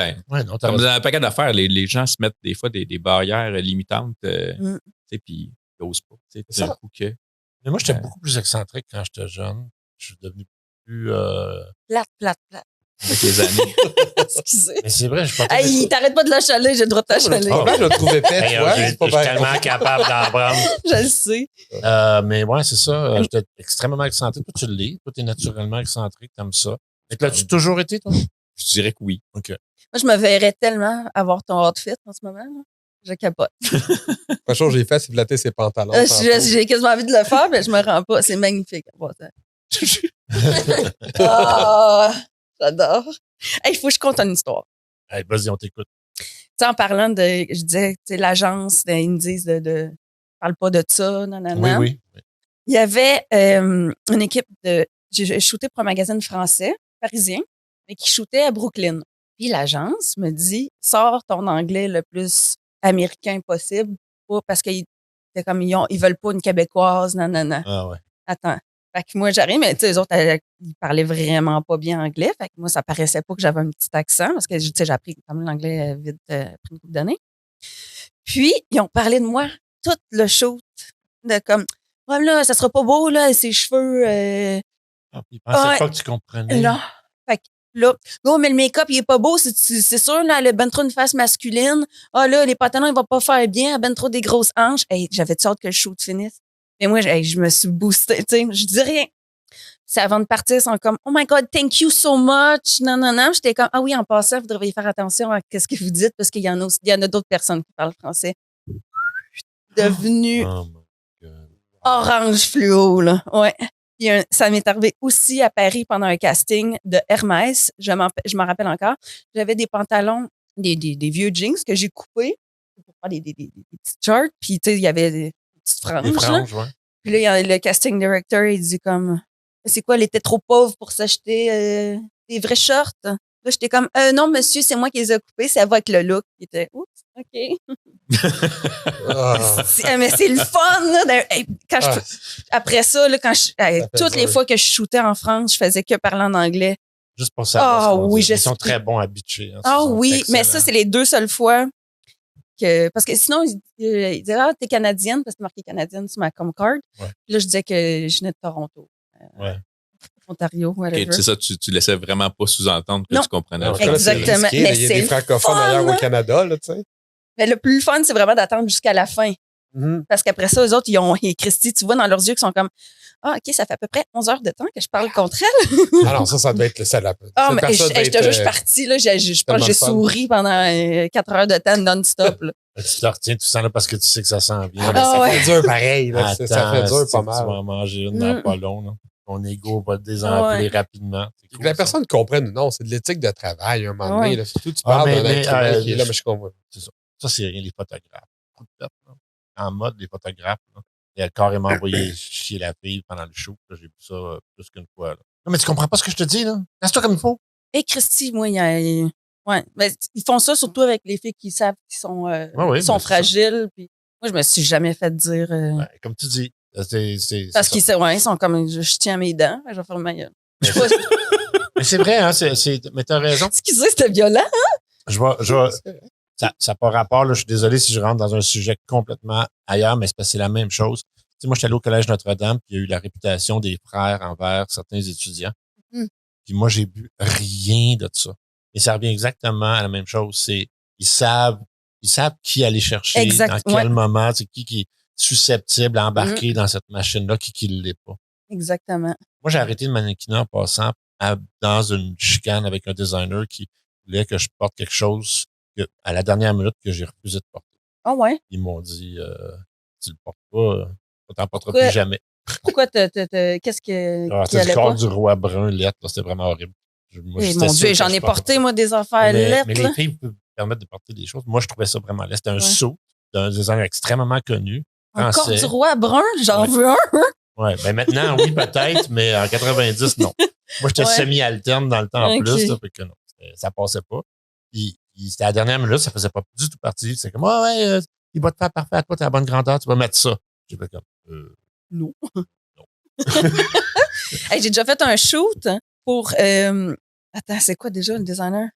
comme dans un paquet d'affaires, les gens se mettent des fois des barrières limitantes, puis ils n'osent pas. C'est un coup que. Mais moi, j'étais beaucoup plus excentrique quand j'étais jeune. Je suis devenu plus. Plate. Avec les années. Excusez. Mais c'est vrai, je pense. Hey, t'arrêtes pas de l'achaler, j'ai le droit de t'achaler. Je le trouvais pète, je suis tellement capable d'en prendre. Je le sais. Mais ouais, c'est ça. J'étais extrêmement excentrique. Toi, tu l'es. Toi, t'es naturellement excentrique comme ça. L'as-tu toujours été, toi? Je dirais que oui. OK. Moi, je me verrais tellement avoir ton outfit en ce moment. Là. Je capote. La chose que j'ai fait, c'est flatter ses pantalons. J'ai quasiment envie de le faire, mais je me rends pas. C'est magnifique. J'adore. Il faut que je compte une histoire. Hey, vas-y, on t'écoute. En parlant de, je disais, l'agence, ils me disent de parle pas de ça, nanana. Oui. Il y avait une équipe j'ai shooté pour un magazine français, parisien, mais qui shootait à Brooklyn. Puis l'agence me dit, sors ton anglais le plus américain possible, parce qu'ils ils veulent pas une Québécoise, nanana. Ah ouais. Attends. Fait que moi, j'arrive, mais eux autres, ils parlaient vraiment pas bien anglais. Fait que moi, ça paraissait pas que j'avais un petit accent parce que, j'ai appris quand même l'anglais vite après une couple d'années. Puis, ils ont parlé de moi tout le shoot. De comme, là, ça sera pas beau, là, ses cheveux. Ils pensaient pas que tu comprenais. Non. Fait que là, mais le make-up, il est pas beau. C'est sûr, là, elle a ben trop une face masculine. Là, les pantalons, ils vont pas faire bien. Elle a ben trop des grosses hanches. Hey, j'avais hâte que le shoot finisse. Mais moi, je me suis boostée, tu sais, je dis rien. C'est avant de partir, ils sont comme, oh my God, thank you so much. Non. J'étais comme, oui, en passant, vous devriez faire attention à ce que vous dites parce qu'il y en a d'autres personnes qui parlent français. Devenu orange fluo, là. Ouais. Puis ça m'est arrivé aussi à Paris pendant un casting de Hermès. Je m'en rappelle encore. J'avais des pantalons, des vieux jeans que j'ai coupés pour faire des petites shorts. Puis, tu sais, il y avait des petites franges. Des franges, ouais. Puis là, le casting director, il dit comme, c'est quoi, elle était trop pauvre pour s'acheter des vrais shorts? Là, j'étais comme, non, monsieur, c'est moi qui les ai coupés, ça va avec le look. Il était, oups, OK. Mais c'est le fun, là. Après ça, là, toutes les fois que je shootais en France, je faisais que parler en anglais. Juste pour ça. Oui, ils sont très bons habitués. Oui, excellents. Mais ça, c'est les 2 seules fois parce que sinon, ils disaient, t'es canadienne, parce que c'est marqué canadienne sur ma com card. Ouais. Puis là, je disais que je venais de Toronto. Ontario, whatever. Okay, c'est ça, tu laissais vraiment pas sous-entendre que tu comprenais. Exactement. Il y a des francophones ailleurs au Canada, là, tu sais. Mais le plus fun, c'est vraiment d'attendre jusqu'à la fin. Parce qu'après ça, eux autres, et Christy, tu vois dans leurs yeux qu'ils sont comme OK, ça fait à peu près 11 heures de temps que je parle contre elle. Alors, ça doit être le seul. Mais je te jure, je suis partie, là, je pense que j'ai souri pendant 4 heures de temps non-stop. Là. Tu te retiens tout ça là parce que tu sais que ça sent bien. Ça fait dur pareil. Là, attends, ça fait dur pas mal. Tu vas en manger une dans pas long. Là. Ton ego va te désenfler rapidement. Cool, que la personne comprenne ou non, c'est de l'éthique de travail à un moment donné. Là, surtout, tu parles d'un être humain qui est là, mais je comprends. C'est ça. Ça, c'est rien, les photographes. En mode, les photographes, là, il a carrément envoyé chier la fille pendant le show. J'ai vu ça plus qu'une fois. Là. Non, mais tu comprends pas ce que je te dis, là? Laisse-toi comme il faut. Et Christy, moi, ouais, mais ils font ça surtout avec les filles qui savent qu'ils sont fragiles. Puis moi, je me suis jamais fait dire. Comme tu dis. Parce qu'ils sont comme je tiens à mes dents, je vais faire ma gueule. Mais c'est vrai, hein? Mais t'as raison. Excusez, c'était violent, hein? Ça n'a pas rapport, là. Je suis désolé si je rentre dans un sujet complètement ailleurs, mais c'est parce que c'est la même chose. Tu sais, moi, j'étais allé au Collège Notre-Dame, puis il y a eu la réputation des frères envers certains étudiants. Puis moi, j'ai vu rien de ça. Et ça revient exactement à la même chose. Ils savent qui aller chercher, dans quel moment, c'est qui est susceptible à embarquer dans cette machine-là, qui ne l'est pas. Exactement. Moi, j'ai arrêté de mannequiner en passant dans une chicane avec un designer qui voulait que je porte quelque chose à la dernière minute que j'ai refusé de porter. Ah ouais? Ils m'ont dit, tu le portes pas, tu t'en porteras plus jamais. Pourquoi qu'est-ce que c'était le corps du roi brun lettre, c'était vraiment horrible. Mon Dieu, j'en ai porté, moi, des affaires lettres. Mais les filles peuvent permettre de porter des choses. Moi, je trouvais ça vraiment laid. C'était un saut d'un designer extrêmement connu. Un corps du roi brun, j'en veux un. Oui, ben maintenant, oui, peut-être, mais en 90, non. Moi, j'étais semi-alterne dans le temps en plus, là, fait que non, ça passait pas. Puis, c'était à la dernière minute, ça faisait pas du tout partie. C'est comme, il va te faire parfait à toi, t'es à la bonne grandeur, tu vas mettre ça. J'ai fait comme, non. Hey, j'ai déjà fait un shoot pour, attends, c'est quoi déjà le designer?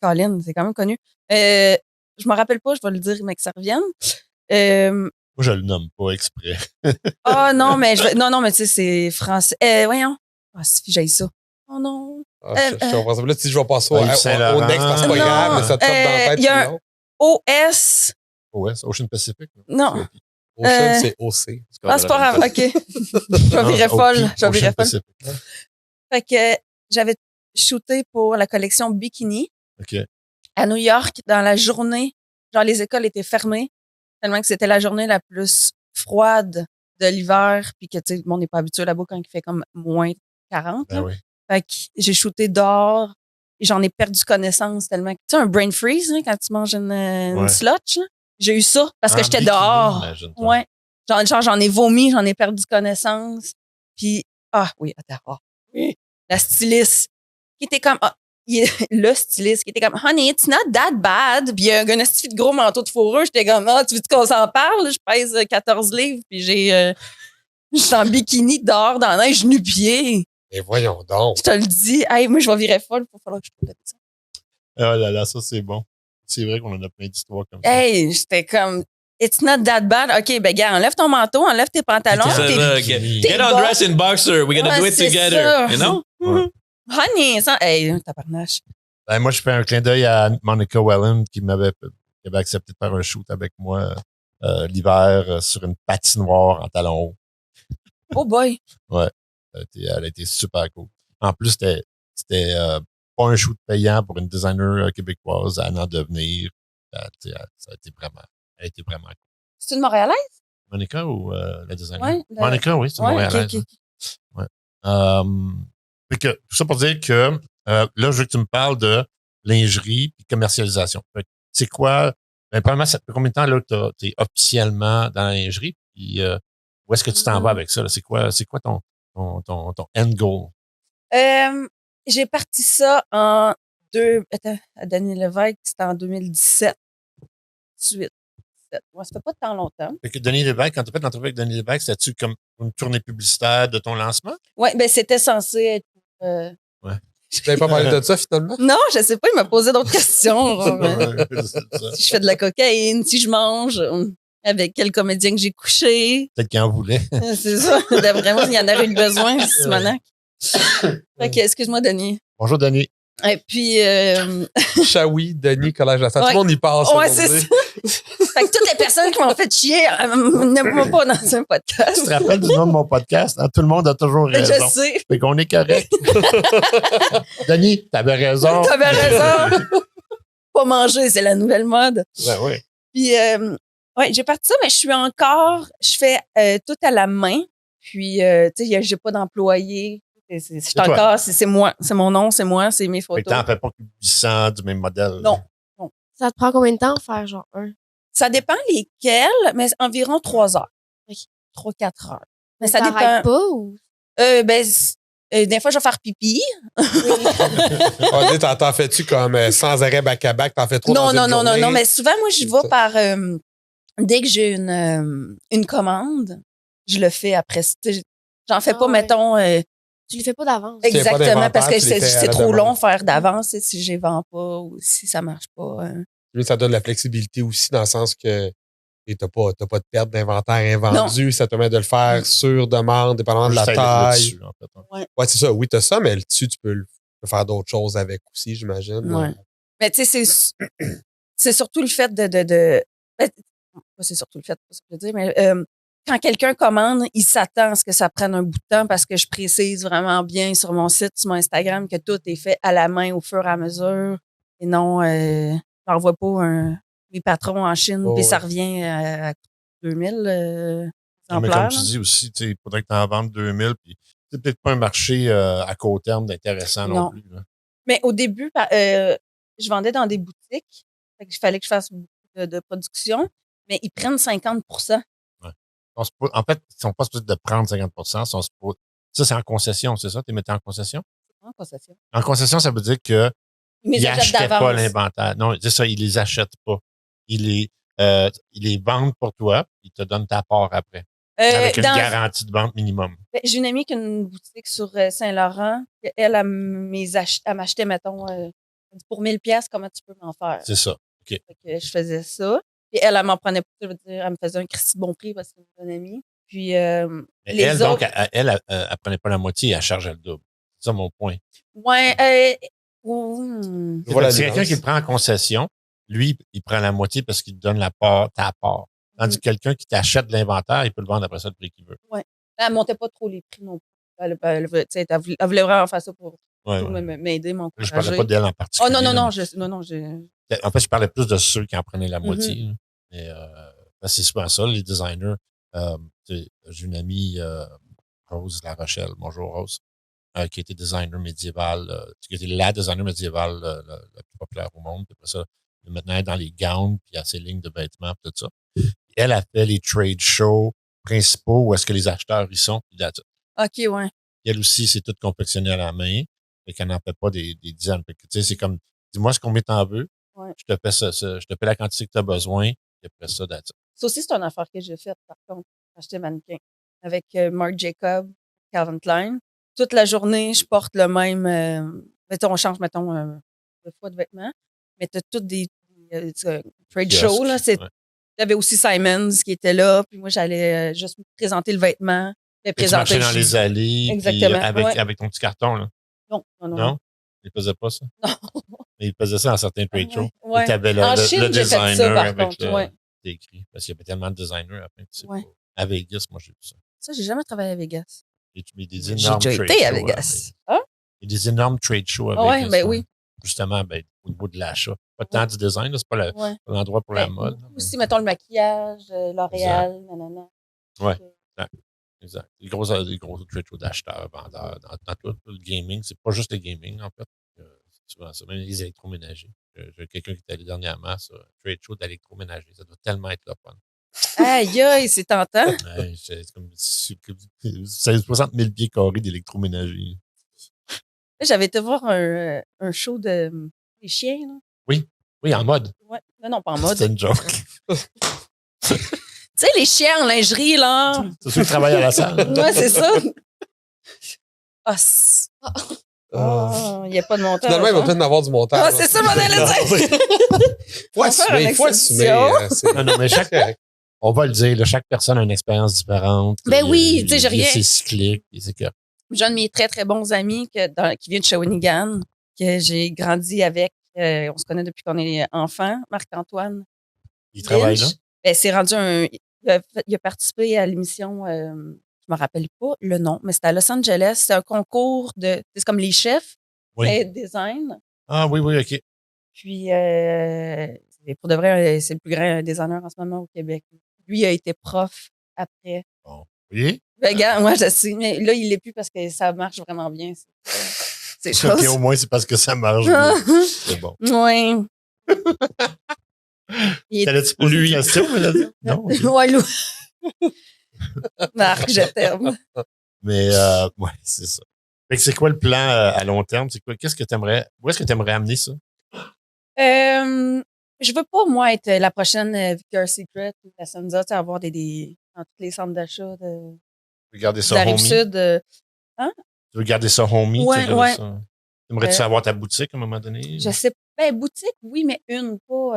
Colin, c'est quand même connu. Je me rappelle pas, je vais le dire, mais que ça revienne. Moi, je le nomme pas exprès. Non, mais mais tu sais, c'est français. Voyons. Si j'ai ça. Oh non. Je comprends ça. Là, si je vais passer au next, parce que c'est pas grave, mais ça te tape dans la tête. Il y a un OS. OS, Ocean Pacific. Non. Ocean, c'est OC. C'est pas grave. OK. Je virais folle. Fait que j'avais shooté pour la collection Bikini. OK. À New York, dans la journée. Genre, les écoles étaient fermées. Tellement que c'était la journée la plus froide de l'hiver, puis que, tu sais, le monde n'est pas habitué là-bas quand il fait comme moins 40. Ben oui. Fait que j'ai shooté dehors et j'en ai perdu connaissance tellement. Tu sais, un brain freeze, hein, quand tu manges une slotch, là. J'ai eu ça parce que j'étais dehors. Ouais. Genre, j'en ai vomi, j'en ai perdu connaissance. Puis, oui, attends. Oui. La styliste qui était comme, le styliste qui était comme honey, it's not that bad. Puis il y a un de gros manteau de fourrure. J'étais comme tu veux qu'on s'en parle? Je pèse 14 livres puis je suis en bikini dehors dans la neige nu-pied. Et voyons donc. Je te le dis. Hey, moi, je vais virer folle. Il va falloir que je trouve ça. Oh là là, ça c'est bon. C'est vrai qu'on en a plein d'histoires comme ça. Hey, j'étais comme it's not that bad. OK, ben gars, enlève ton manteau, enlève tes pantalons. Get undressed in boxer. We're gonna do it together. Ça. You know? Honey, ça, hey, tabarnache. Ben, moi, je fais un clin d'œil à Monica Wellen qui avait accepté de faire un shoot avec moi l'hiver sur une patinoire en talons hauts. Oh boy! Ouais, elle a été super cool. En plus, c'était pas un shoot payant pour une designer québécoise à en devenir. Elle a été vraiment cool. C'est une Montréalaise? Monica ou la designer? Ouais, Monica, oui, c'est une Montréalaise. Okay. Ouais. Fait que, tout ça pour dire que là, je veux que tu me parles de lingerie et commercialisation. Fait que, c'est quoi? Ben, premièrement, ça fait combien de temps là que tu es officiellement dans la lingerie? Puis où est-ce que tu t'en vas avec ça? Là? C'est quoi ton end goal? J'ai parti ça à Denis Lévesque, c'était en 2017. 18. Ouais, ça fait pas tant longtemps. Fait que Denis Lévesque, quand tu as fait l'entrevue avec Denis Lévesque, c'était-tu comme une tournée publicitaire de ton lancement? Oui, ben c'était censé être. Ouais. Tu n'avais pas parlé de ça finalement? Non, je sais pas, il m'a posé d'autres questions. Si je fais de la cocaïne, si je mange, avec quel comédien que j'ai couché. Peut-être qu'il en voulait. C'est ça. Vraiment, il y en avait eu besoin, Simonac. Fait que, excuse-moi, Denis. Bonjour, Denis. Et puis... Chaoui, Denis, Collège La Salle. Ouais. Tout le monde y passe. Ouais, c'est ça. Fait que toutes les personnes qui m'ont fait chier ne vont pas dans un podcast. Tu te rappelles du nom de mon podcast? Hein? Tout le monde a toujours raison. Je sais. Fait qu'on est correct. Denis, t'avais raison. T'avais raison. Pas manger, c'est la nouvelle mode. Ben oui. Puis, ouais, j'ai parti ça, mais je fais tout à la main. Puis, tu sais, j'ai pas d'employé. C'est moi. C'est mon nom, c'est moi, c'est mes Fait photos. que t'en fais pas 800 du même modèle. Non. Ça te prend combien de temps de faire genre un? Ça dépend lesquels, mais environ 3 heures. Ok. 3-4 heures. Mais ça T'arrêtes dépend. pas ou? Des fois, je vais faire pipi. T'en fais-tu comme sans arrêt back-à-back? T'en fais trop dans une journée? Non. Mais souvent, moi, je vais par... dès que j'ai une commande, je le fais après. J'en fais pas, mettons... Tu le fais pas d'avance. Exactement, parce que c'est trop long faire. faire d'avance si je les vends pas ou si ça marche pas. Ça donne la flexibilité aussi dans le sens que t'as pas de perte d'inventaire invendu. Ça te permet de le faire sur demande, dépendamment de la taille. Dessus, en fait. Ouais, c'est ça. Oui, t'as ça, mais le dessus, tu peux faire d'autres choses avec aussi, j'imagine. Ouais. Mais tu sais, c'est surtout le fait de c'est surtout le fait, pas ce que je veux dire, mais quand quelqu'un commande, il s'attend à ce que ça prenne un bout de temps parce que je précise vraiment bien sur mon site, sur mon Instagram, que tout est fait à la main au fur et à mesure. Et non, j'envoie pas mes patrons en Chine, puis ça revient à 2000 mais comme tu dis aussi, il faudrait que tu en vendes 2000, puis c'est peut-être pas un marché à court terme d'intéressant non plus. Là. Mais au début, je vendais dans des boutiques. Fait que il fallait que je fasse beaucoup de production, mais ils prennent 50 ouais. En fait, ils sont pas supposés de prendre 50 Ça, c'est en concession, c'est ça? Tu les mettais en concession? En concession. En concession, ça veut dire que ils n'achetaient pas l'inventaire. Non, c'est ça, ils les achètent pas. Ils les vendent pour toi, ils te donnent ta part après. Avec une garantie de vente minimum. J'ai une amie qui a une boutique sur Saint-Laurent. Elle m'achetait, mettons, pour 1000$, comment tu peux m'en faire? C'est ça. OK. Fait que je faisais ça. Puis elle m'en prenait pas, je veux dire, elle me faisait un Christy de bon prix parce que c'est une bonne amie. Puis elle, donc, elle prenait pas la moitié, elle chargeait le double. C'est ça mon point. Ouais. Voilà, c'est quelqu'un qui le prend en concession. Lui, il prend la moitié parce qu'il te donne ta part. Tandis que quelqu'un qui t'achète de l'inventaire, il peut le vendre après ça le prix qu'il veut. Oui. Elle montait pas trop les prix non plus. Elle voulait vraiment faire ça pour m'aider, m'encourager. Je parlais pas d'elle en particulier. Oh non. En fait, je parlais plus de ceux qui en prenaient la moitié. Mais c'est souvent ça, les designers. J'ai une amie, Rose La Rochelle. Bonjour, Rose. Qui était designer médiéval, qui était la designer médiévale la plus populaire au monde. Puis après ça, maintenant, elle est dans les gowns, puis il y a ses lignes de vêtements, tout ça. Elle a fait les trade shows principaux où est-ce que les acheteurs y sont. OK, ouais. Elle aussi, c'est tout confectionné à la main. Fait qu'elle n'en fait pas des dizaines. Fait que, tu sais, c'est comme, dis-moi ce combien t'en veux. Ouais. Je te fais la quantité que tu as besoin. Et après ça, Ça aussi, c'est une affaire que j'ai faite, par contre. Acheter mannequin. Avec Marc Jacob, Calvin Klein. Toute la journée, je porte le même. On change, mettons, 2 fois de vêtements. Mais tu as toutes des trade shows, là. Il y avait aussi Simons qui était là. Puis moi, j'allais juste me présenter le vêtement. Et tu marchais dans les allées. Exactement. Avec ton petit carton, là. Non. Non? Il faisait pas ça? Non. Mais il faisait ça dans certains trade shows. Ouais. Tu avais en Chine, le designer ça, par avec contre, c'était écrit. Parce qu'il y avait tellement de designers après. Tu sais, ouais. À Vegas, moi, j'ai vu ça. Ça, j'ai jamais travaillé à Vegas. Et tu mets des énormes trade shows. J'ai déjà été à Vegas. Il y a des énormes trade shows à Vegas. Oui, ben oui. Justement, au niveau de l'achat. Pas tant du design, c'est pas l'endroit pour la mode. Aussi, mettons, le maquillage, L'Oréal, nanana. Oui, exact. Les gros trade shows d'acheteurs, vendeurs, dans tout le gaming. C'est pas juste le gaming, en fait. C'est souvent ça. Même les électroménagers. J'ai quelqu'un qui est allé dernièrement sur un trade show d'électroménager. Ça doit tellement être le fun. Aïe, c'est tentant. C'est comme 60 000 pieds carrés d'électroménager. J'avais été voir un show de des chiens, là. Oui, en mode. Ouais. Non, pas en mode. C'est une joke. Tu sais, les chiens en lingerie, là. C'est ceux qui travaillent à la salle. Ouais, c'est ça. Il n'y a pas de montage. Finalement, il va peut-être en avoir du montage. C'est ça, mon dire. Faut assumer. Non, mais on va le dire, là, chaque personne a une expérience différente. Ben oui, tu sais, j'ai rien. C'est cyclique. J'ai un de mes très, très bons amis qui vient de Shawinigan, que j'ai grandi avec. On se connaît depuis qu'on est enfant, Marc-Antoine. Il travaille là? Ben, c'est rendu il a participé à l'émission, je me rappelle pas le nom, mais c'était à Los Angeles. C'est un concours c'est comme les chefs, mais design. Ah oui, OK. Puis, pour de vrai, c'est le plus grand designer en ce moment au Québec. Lui, il a été prof après. Bon. Oui? Ben, regarde, moi, je sais, mais là, il l'est plus parce que ça marche vraiment bien. C'est chose. OK, au moins, c'est parce que ça marche bien. C'est bon. Oui. T'allais-tu poser une question, Mélodie? Non? Okay. Ouais, Lou. Marc, je t'aime. Mais, ouais, c'est ça. Fait que c'est quoi le plan à long terme? C'est quoi? Où est-ce que tu aimerais amener ça? Je veux pas, moi, être la prochaine Victoria's Secret ou la Sunza, avoir dans tous les centres d'achat de la Rive-Sud. Hein? Tu veux garder ça homey? Ouais, ouais. Aimerais-tu avoir ta boutique à un moment donné? Je sais pas. Ben, boutique, oui, mais une, pas...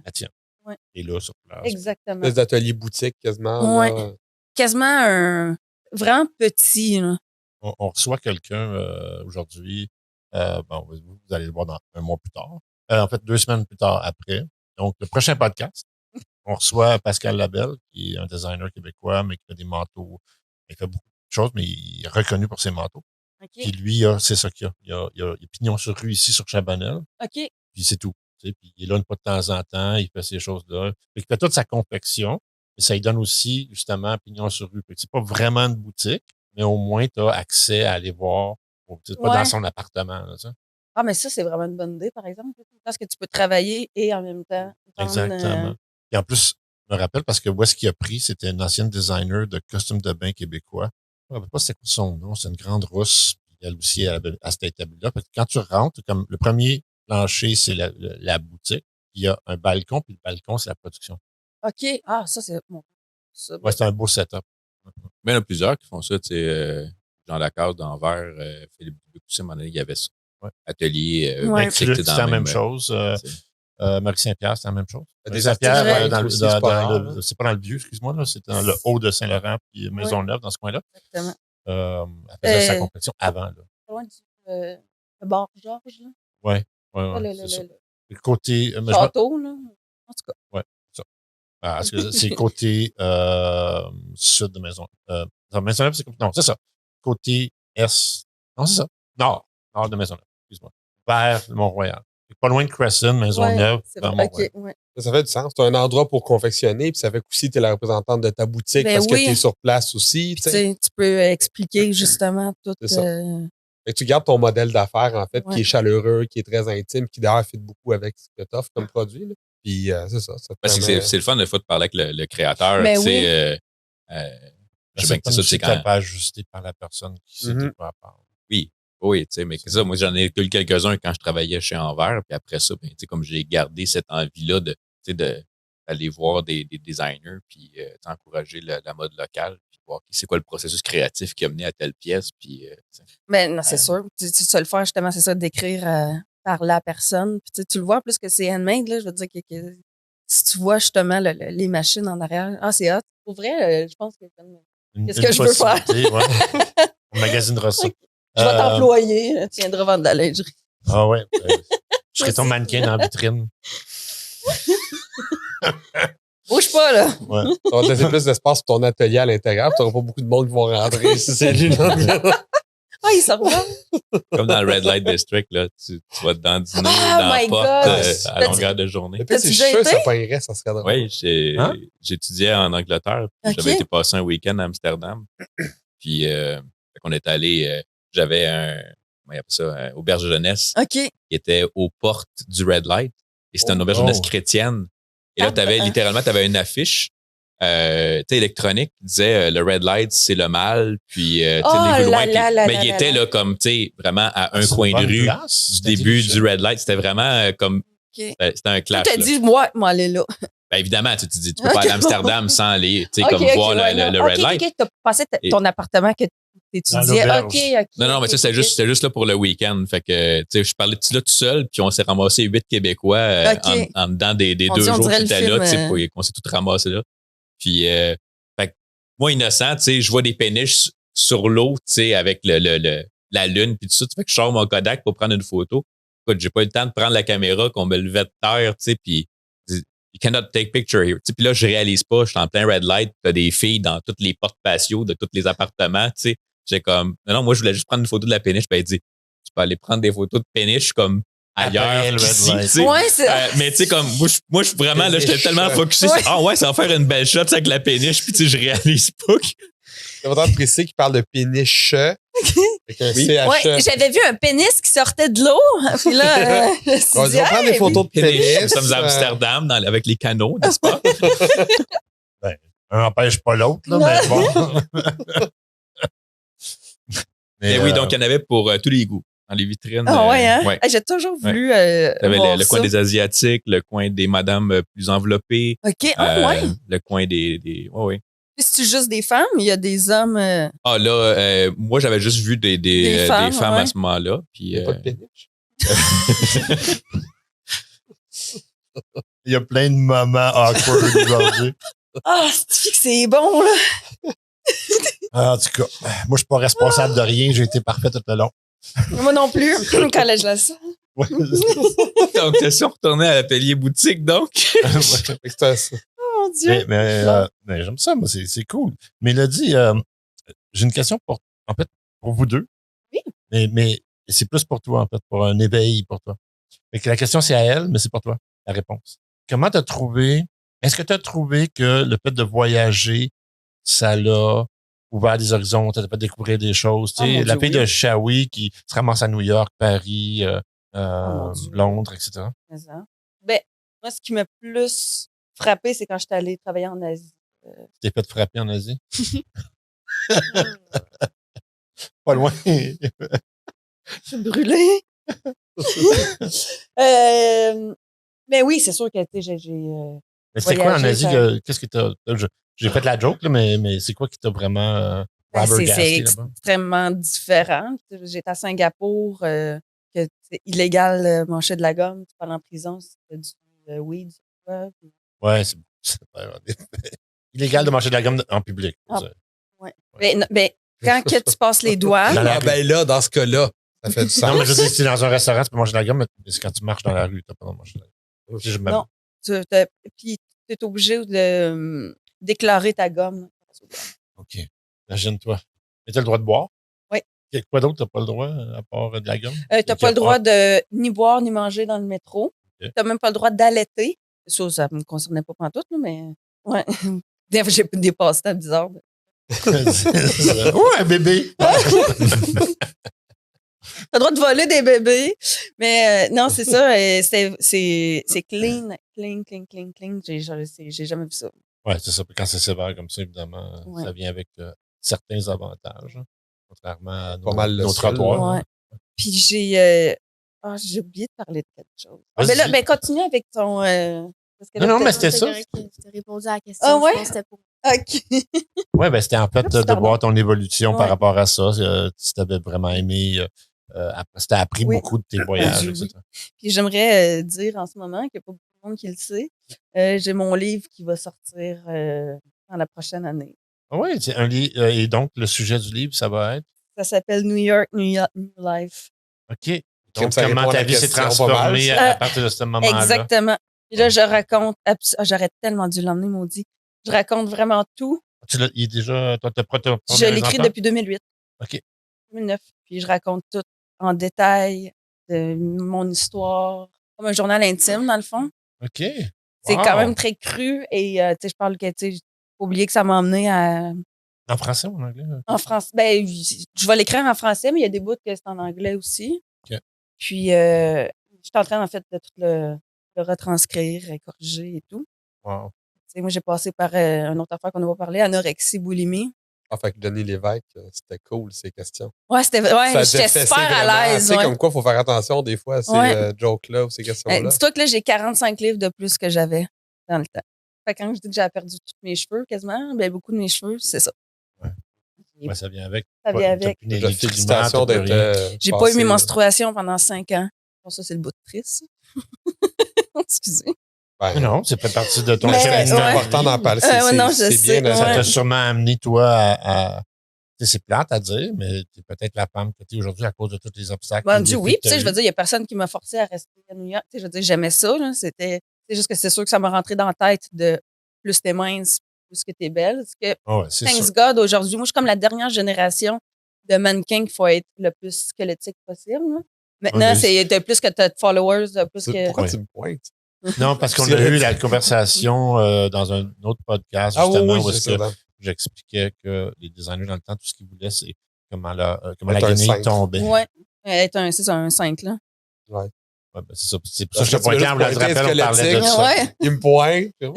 Ah, tiens. Ouais. Et là, sur place. Exactement. Des ateliers boutiques, quasiment. Ouais. Là. Quasiment vraiment petit, là. On reçoit quelqu'un aujourd'hui. Bon, vous allez le voir dans un mois plus tard. En fait, 2 semaines plus tard après. Donc, le prochain podcast, on reçoit Pascal Labelle, qui est un designer québécois, mais qui fait des manteaux. Il fait beaucoup de choses, mais il est reconnu pour ses manteaux. Okay. Puis lui, c'est ça qu'il y a. Il a pignon sur rue ici, sur Chabanel. OK. Puis c'est tout. Puis il est là une fois de temps en temps, il fait ces choses-là. Il fait toute sa confection, et ça lui donne aussi, justement, pignon sur rue. C'est pas vraiment une boutique, mais au moins, tu as accès à aller voir, pas dans son appartement. Là, ah, mais ça, c'est vraiment une bonne idée, par exemple. Parce que tu peux travailler et en même temps... Exactement. Et en plus, je me rappelle, parce que où est-ce qu'il a pris, c'était une ancienne designer de costumes de bain québécois. Je ne me rappelle pas c'est quoi son nom, c'est une grande rousse, puis elle aussi, à cet établi-là. Quand tu rentres, comme le premier plancher, c'est la boutique, puis il y a un balcon, puis le balcon, c'est la production. OK. Ah, ça, c'est bon. Ouais, c'est un beau setup. Mais il y en a plusieurs qui font ça, tu sais, Jean Lacasse d'Anvers, Philippe Dubuc-Poussin, à un moment donné, il y avait ça. Ouais. Atelier, c'est la même chose. Marie Saint-Pierre, c'est la même chose. Des Saint-Pierre, c'est pas dans le vieux, excuse-moi, là, c'est dans le haut de Saint-Laurent, puis Maisonneuve, dans ce coin-là. Exactement. Elle faisait sa compétition avant. Là. Loin du bar Georges, là. Oui. Le côté. Château, là. En tout cas. Oui, ça. Parce que c'est côté sud de Maisonneuve, c'est comme. Non, c'est ça. Côté est. Non, c'est ça. Nord de Maisonneuve, excuse-moi. Vers le Mont-Royal. Pas loin de Crescent, Maisonneuve, vers Mont-Royal. Okay, Ça fait du sens. Tu as un endroit pour confectionner, puis ça fait qu'aussi tu es la représentante de ta boutique parce que tu es sur place aussi. Tu peux expliquer justement tout. Fait que tu gardes ton modèle d'affaires, en fait, qui est chaleureux, qui est très intime, qui d'ailleurs fait beaucoup avec ce que tu offres comme produit. Là. Puis c'est ça. C'est le fun des fois de parler avec le créateur. Mais je sais que c'est quand pas ajusté par la personne qui sait de quoi elle parle. Oui, tu sais, mais c'est ça. Moi, j'en ai eu quelques-uns quand je travaillais chez Anvers. Puis après ça, ben, tu sais, comme j'ai gardé cette envie-là d'aller voir des designers, puis encourager la mode locale, puis voir c'est quoi le processus créatif qui a mené à telle pièce. Puis, mais non, c'est sûr. Tu sais le faire, justement, c'est ça, d'écrire par la personne. Puis tu le vois, plus que c'est handmade, là, je veux dire que si tu vois justement les machines en arrière, c'est hot. Pour vrai, je pense que qu'est-ce que je veux faire? Ouais. On magasinera ça. Je vais t'employer, tu viendras vendre de la lingerie. Ah ouais. Je serai ton mannequin dans la vitrine. Bouge pas, là. Ouais. On va te laisser plus d'espace pour ton atelier à l'intérieur. Tu n'auras pas beaucoup de monde qui vont rentrer si c'est lui. Ah, il sort là. Comme dans le Red Light District, là, tu vas dandiner dans la porte à longueur de journée. Peut-être ses cheveux, ça paierait, ça serait drôle. Oui, j'étudiais en Angleterre. J'avais été passer un week-end à Amsterdam. Puis, on est allé... j'avais comment il appelle ça, auberge de jeunesse qui était aux portes du Red Light. Et c'était une auberge de jeunesse chrétienne. Et là, littéralement, tu avais une affiche électronique qui disait le Red Light, c'est le mal. Puis, les plus loin. Mais il était là comme, vraiment à un coin de rue du début du Red Light. C'était vraiment comme... C'était un clash. Tu t'as dit, moi, aller là. Ben évidemment, tu te dis, tu peux pas aller à Amsterdam sans aller, comme voir le Red Light. OK, tu as passé ton appartement que tu étudiais. OK. Non, mais ça, c'était juste là pour le week-end. Fait que, je parlais de là tout seul, puis on s'est ramassé 8 Québécois en dedans des 2 jours que j'étais là, on s'est tous ramassés là. Puis, fait que, moi, innocent, je vois des péniches sur l'eau, avec la lune, puis tout ça. Fait que je sors mon Kodak pour prendre une photo. écoute, j'ai pas eu le temps de prendre la caméra, qu'on me levait de terre, tu sais, puis you cannot take picture here. Puis là, je réalise pas, je suis en plein red light, t'as des filles dans toutes les portes patio de tous les appartements, tu sais. J'ai comme, non, moi, je voulais juste prendre une photo de la péniche, puis elle dit, tu peux aller prendre des photos de péniche comme ailleurs qu'ici, tu sais. Ouais, mais tu sais, comme, moi, je suis vraiment, là, j'étais tellement focusé sur, ça va faire une belle shot avec la péniche, puis tu sais, je réalise pas que... C'est vraiment de préciser qu'il parle de péniche. Avec un CH. Ouais, j'avais vu un pénis qui sortait de l'eau. Puis là, je me suis dit, on va prendre des photos de pénis. Nous sommes à Amsterdam avec les canaux, n'est-ce pas? Ben, un n'empêche pas l'autre, là, mais bon. mais oui, donc il y en avait pour tous les goûts. Dans les vitrines. Ah ouais, hein? Ouais. J'ai toujours voulu. T'avais voir le coin des Asiatiques, le coin des madames plus enveloppées. OK, Le coin des ouais. C'est-tu juste des femmes? Il y a des hommes. Ah là, moi, j'avais juste vu des femmes à ce moment-là. Puis, pas de péniche. Il y a plein de moments awkward aujourd'hui. Ah, c'est bon, là. En tout cas, moi, je suis pas responsable de rien. J'ai été parfait tout le long. Moi non plus, quand je la sens. Ouais. donc, t'es sûr retourné à l'atelier boutique, donc? C'était ça. Oh mon Dieu. Mais j'aime ça, moi, c'est cool. Mélodie, j'ai une question pour vous deux. Oui. Mais c'est plus pour toi, en fait, pour un éveil pour toi. Fait que la question, c'est à elle, mais c'est pour toi, la réponse. Est-ce que tu as trouvé que le fait de voyager, ça l'a ouvert des horizons, ça t'a fait découvrir des choses? Tu sais, la fille de Shawi qui se ramasse à New York, Paris, Londres, etc. Ben, moi, ce qui m'a plus frappé, c'est quand j'étais allée travailler en Asie. Tu t'es fait frapper en Asie? Pas loin. Je suis brûlée. Mais oui, c'est sûr que j'ai mais c'est quoi en Asie? Qu'est-ce que t'as. J'ai fait la joke, là, mais c'est quoi qui t'a vraiment c'est extrêmement différent. J'étais à Singapour, que c'est illégal manger de la gomme. Tu parles en prison si tu fais du weed. Ouais, c'est illégal de manger de la gomme en public. Ouais. Mais quand que tu passes les doigts. Ben là, dans ce cas-là, ça fait du sens. Non, mais je sais que si dans un restaurant, tu peux manger de la gomme, mais c'est quand tu marches dans la rue, tu n'as pas le droit de manger de la gomme. Non. Puis tu es obligé de déclarer ta gomme. OK. Imagine-toi. Mais tu as le droit de boire? Oui. Quoi d'autre, tu n'as pas le droit, à part de la gomme? Tu n'as pas le droit de ni boire ni manger dans le métro. Okay. Tu n'as même pas le droit d'allaiter. Ça ne me concernait pas pantoute, mais ouais. J'ai des passe-temps bizarres. Un bébé! T'as le droit de voler des bébés. Mais non, c'est ça. C'est clean. J'ai jamais vu ça. Oui, c'est ça. Quand c'est sévère comme ça, évidemment, ça vient avec certains avantages, hein, contrairement à nos trottoirs. Ouais. Puis j'ai oublié de parler de quelque chose. Ben, continue avec ton... non, mais c'était ça. Qui t'a répondu à la question. Ah ouais? Je pense que c'était pour... OK. Oui, ben c'était en fait de voir ton évolution par rapport à ça. Si tu avais vraiment aimé... si tu as appris beaucoup de tes voyages, etc. Puis j'aimerais dire en ce moment qu'il n'y a pas beaucoup de monde qui le sait. J'ai mon livre qui va sortir dans la prochaine année. Oui, c'est un livre. Et donc, le sujet du livre, ça va être? Ça s'appelle New York, New Life. OK. Donc, comment ta vie s'est transformée à partir de ce moment-là? Exactement. Puis là, je raconte... J'aurais tellement dû l'emmener, maudit. Je raconte vraiment tout. Il est déjà... Toi, je l'écris depuis 2008. OK. 2009. Puis je raconte tout en détail de mon histoire. Comme un journal intime, dans le fond. OK. C'est quand même très cru. Et je parle que, tu sais, faut oublier que ça m'a emmené à... En français ou en anglais? En français. Ben, je vais l'écrire en français, mais il y a des bouts que c'est en anglais aussi. OK. Puis, je suis en train, en fait, de tout le retranscrire, corriger et tout. Wow. Moi, j'ai passé par une autre affaire qu'on a pas parlé, anorexie, boulimie. Ah, fait que Denis Lévesque, c'était cool, ces questions. Ouais, j'étais super à l'aise. Tu sais, comme quoi, il faut faire attention des fois à ces jokes-là ou ces questions-là. Dis-toi que là, j'ai 45 livres de plus que j'avais dans le temps. Fait que quand je dis que j'ai perdu tous mes cheveux, quasiment, ben beaucoup de mes cheveux, c'est ça. Ouais, ça vient avec. Ça vient avec. Félicitations d'être. J'ai pas eu mes menstruations pendant 5 ans. Bon, ça, c'est le bout de triste. Excusez. Ben, non, c'est fait partie de ton chemin. C'est important d'en parler. C'est bien. Ça t'a sûrement amené, toi, à c'est plate à dire, mais tu es peut-être la femme que tu es aujourd'hui à cause de tous les obstacles. Bon, Dieu, oui. Puis, je veux dire, il n'y a personne qui m'a forcé à rester à New York. Je veux dire, j'aimais ça. Là. C'est juste que c'est sûr que ça m'a rentré dans la tête de plus t'es mince, plus que t'es belle. Parce que, thanks God, aujourd'hui, moi, je suis comme la dernière génération de mannequins qu'il faut être le plus squelettique possible. Là. Maintenant, c'est de plus que tu as de followers, de plus que. Pourquoi tu me pointes? Non, parce qu'on a eu la conversation dans un autre podcast, justement, où j'expliquais que les designers, dans le temps, tout ce qu'ils voulaient, c'est comment la guenille tombait. Oui, c'est un 5, là. Ouais. Ouais, ben c'est ça. C'est pour ça que je te pointais, on parlait de ça. Ouais. Il me pointe. OK.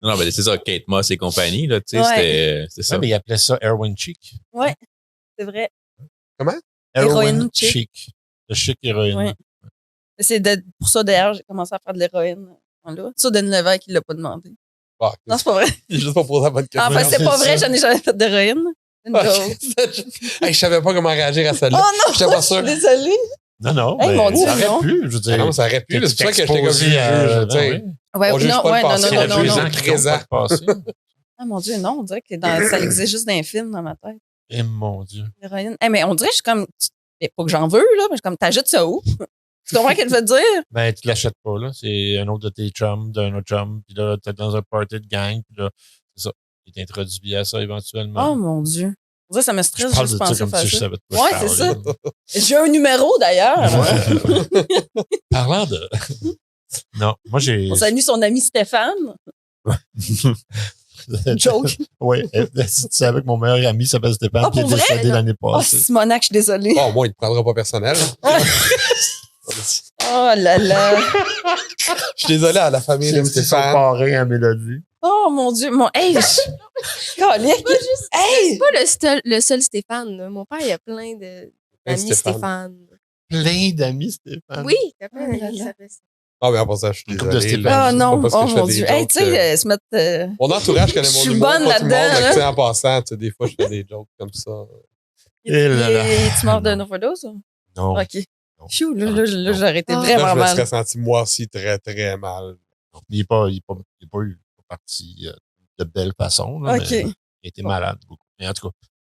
Non, mais c'est ça, Kate Moss et compagnie, là, tu sais, c'était ça. Ouais, mais ils appelaient ça Heroin Chic. Oui, c'est vrai. Comment? Héroïne chic. Le chic héroïne. Ouais. C'est pour ça, d'ailleurs, j'ai commencé à faire de l'héroïne. Là. Ça, Denis Lévesque, il ne l'a pas demandé. Ah, non, c'est pas vrai. J'ai juste pas posé la bonne question. Enfin, c'est pas vrai, j'en ai jamais fait d'héroïne. Je savais pas comment réagir à celle-là. Oh non! J'étais pas sûr. Désolée. Non, hey, mais Dieu, ça aurait pu, je veux dire. Non, ça aurait pu. C'est pour ça que j'étais comme juge. Ouais, on juge non, pas le passé, non. on juge le présent. Ah, mon Dieu, non, on dirait que ça existe juste dans les films dans ma tête. Eh, mon Dieu. L'héroïne. Hey, mais on dirait que je suis comme. Pas que j'en veux, là, mais je suis comme, t'ajoutes ça où? Tu comprends ce que je veux dire? Ben, tu l'achètes pas, là. C'est un autre de tes chums, d'un autre chum, puis là, t'es dans un party de gang, puis là, c'est ça. Il t'introduit à ça éventuellement. Oh, mon Dieu. On dirait que ça me stresse juste penser comme faire si ça. je savais de quoi ouais, c'est ça. J'ai un numéro, d'ailleurs. Ouais. Parlant de... Non, moi, j'ai... On salue son ami Stéphane. Joke. Oui, si tu savais que mon meilleur ami s'appelle Stéphane, qui est décédé l'année passée. Oh, Simonac, je suis désolée. Bon, moi, il ne te prendra pas personnel. Oh là là. Je suis désolé à la famille de Stéphane. C'est parrain à Mélodie. Oh mon Dieu, mon hey, calique. Hey, c'est pas le seul Stéphane. Là. Mon père, il a plein d'amis Stéphane. Plein d'amis Stéphane. Oui, il y a plein d'amis qui s'appellent ça. Ah, mais après ça, je suis désolé. Ah non, oh mon Dieu. Hey, tu sais, se mettre. Mon entourage connaît mon humour. Je suis bonne là-dedans. En passant, des fois, je fais des jokes comme ça. Es-tu mort d'une overdose? Non. OK. Phew, là, j'aurais été vraiment mal. Je me serais senti, moi aussi, très, très mal. Il n'est pas parti de belle façon. Là, OK. Mais il était malade beaucoup. Mais en tout cas,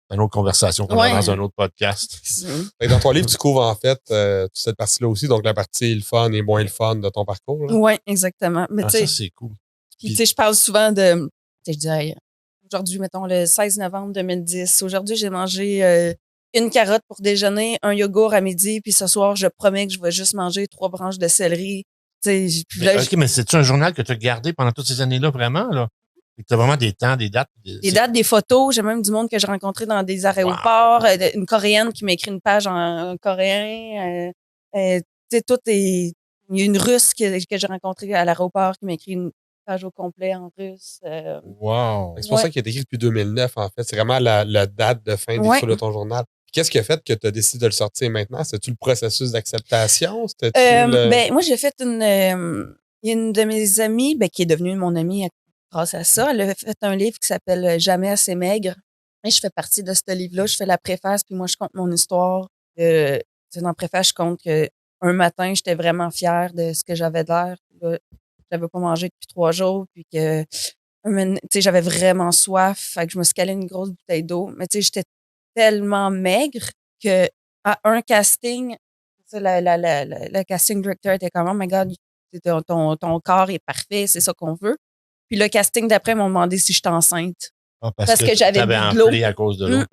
c'est une autre conversation qu'on a dans un autre podcast. Dans ton livre, tu couvres en fait cette partie-là aussi, donc la partie le fun et moins le fun de ton parcours. Oui, exactement. Mais ça, c'est cool. Puis, tu sais, je parle souvent de. Je dirais, aujourd'hui, mettons, le 16 novembre 2010. Aujourd'hui, j'ai mangé une carotte pour déjeuner, un yogourt à midi, puis ce soir, je promets que je vais juste manger 3 branches de céleri. OK, mais c'est-tu un journal que tu as gardé pendant toutes ces années-là, vraiment? Là? Tu as vraiment des temps, des dates? Des dates, des photos. J'ai même du monde que j'ai rencontré dans des aéroports. Une Coréenne qui m'a écrit une page en coréen. Tu sais, tout est... Il y a une Russe que j'ai rencontrée à l'aéroport qui m'a écrit une page au complet en russe. Wow! C'est pour ça qu'il est écrit depuis 2009, en fait. C'est vraiment la date de fin d'écriture de ton journal. Qu'est-ce qui a fait que tu as décidé de le sortir maintenant? C'est-tu le processus d'acceptation? Ben, moi, j'ai fait une de mes amies, qui est devenue mon amie grâce à ça. Elle a fait un livre qui s'appelle Jamais assez maigre. Et je fais partie de ce livre-là. Je fais la préface, puis moi, je compte mon histoire. Dans la préface, je compte qu'un matin, j'étais vraiment fière de ce que j'avais l'air. J'avais pas mangé depuis 3 jours, puis que j'avais vraiment soif. Fait que je me suis calé une grosse bouteille d'eau. Mais j'étais tellement maigre que à un casting, le casting director était comme, oh my God, ton corps est parfait, c'est ça qu'on veut. Puis le casting d'après m'a demandé si j'étais enceinte. Parce que j'avais bu de l'eau. À cause de l'eau.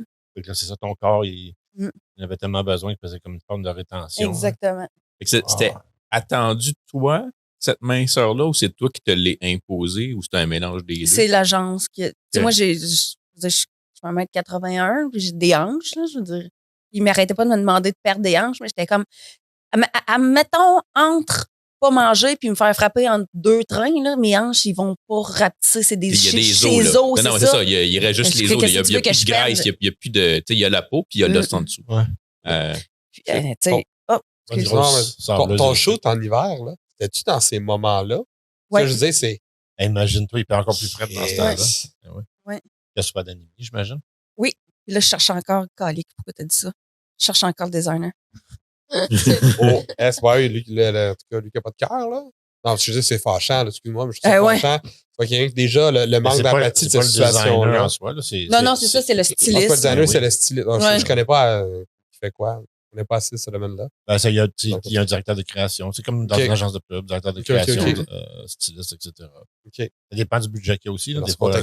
C'est ça, ton corps, il avait tellement besoin qu'il faisait comme une forme de rétention. Exactement. C'était attendu, toi, cette minceur-là, ou c'est toi qui te l'es imposé, ou c'est un mélange des deux? C'est l'agence qui... Moi, je suis 1m81, puis j'ai des hanches, là, je veux dire. Ils m'arrêtaient pas de me demander de perdre des hanches, mais j'étais comme... Mettons, entre pas manger puis me faire frapper entre 2 trains, là, mes hanches, ils vont pas rapetisser. C'est des os. Non, c'est ça. Il reste juste les os. Il y a plus de graisse, il y a plus de... Il y a la peau, puis il y a l'os en dessous. Ton shoot en hiver, là, étais-tu dans ces moments-là? Ouais. Ça, je disais, c'est... Imagine-toi, il peut encore plus frais dans ce temps-là. Oui. Il y a souvent d'animés, j'imagine. Oui. Puis là, je cherche encore... Calique, pourquoi t'as dit ça? Je cherche encore le designer. Oh, ouais, Luc, en tout cas, Luc n'a pas de cœur, là. Non, je dis, c'est fâchant, là, excuse-moi, mais je trouve fâchant. Faut qu'il y ait déjà le manque d'empathie de cette situation-là. Non, c'est ça, c'est le styliste. C'est pas le designer, c'est le styliste. Je connais pas qui fait quoi. Je connais pas assez ce domaine-là. Il y a un directeur de création. C'est comme dans une agence de pub, directeur de création, styliste, etc. Ça dépend du budget qu'il y a aussi. Là, des fois,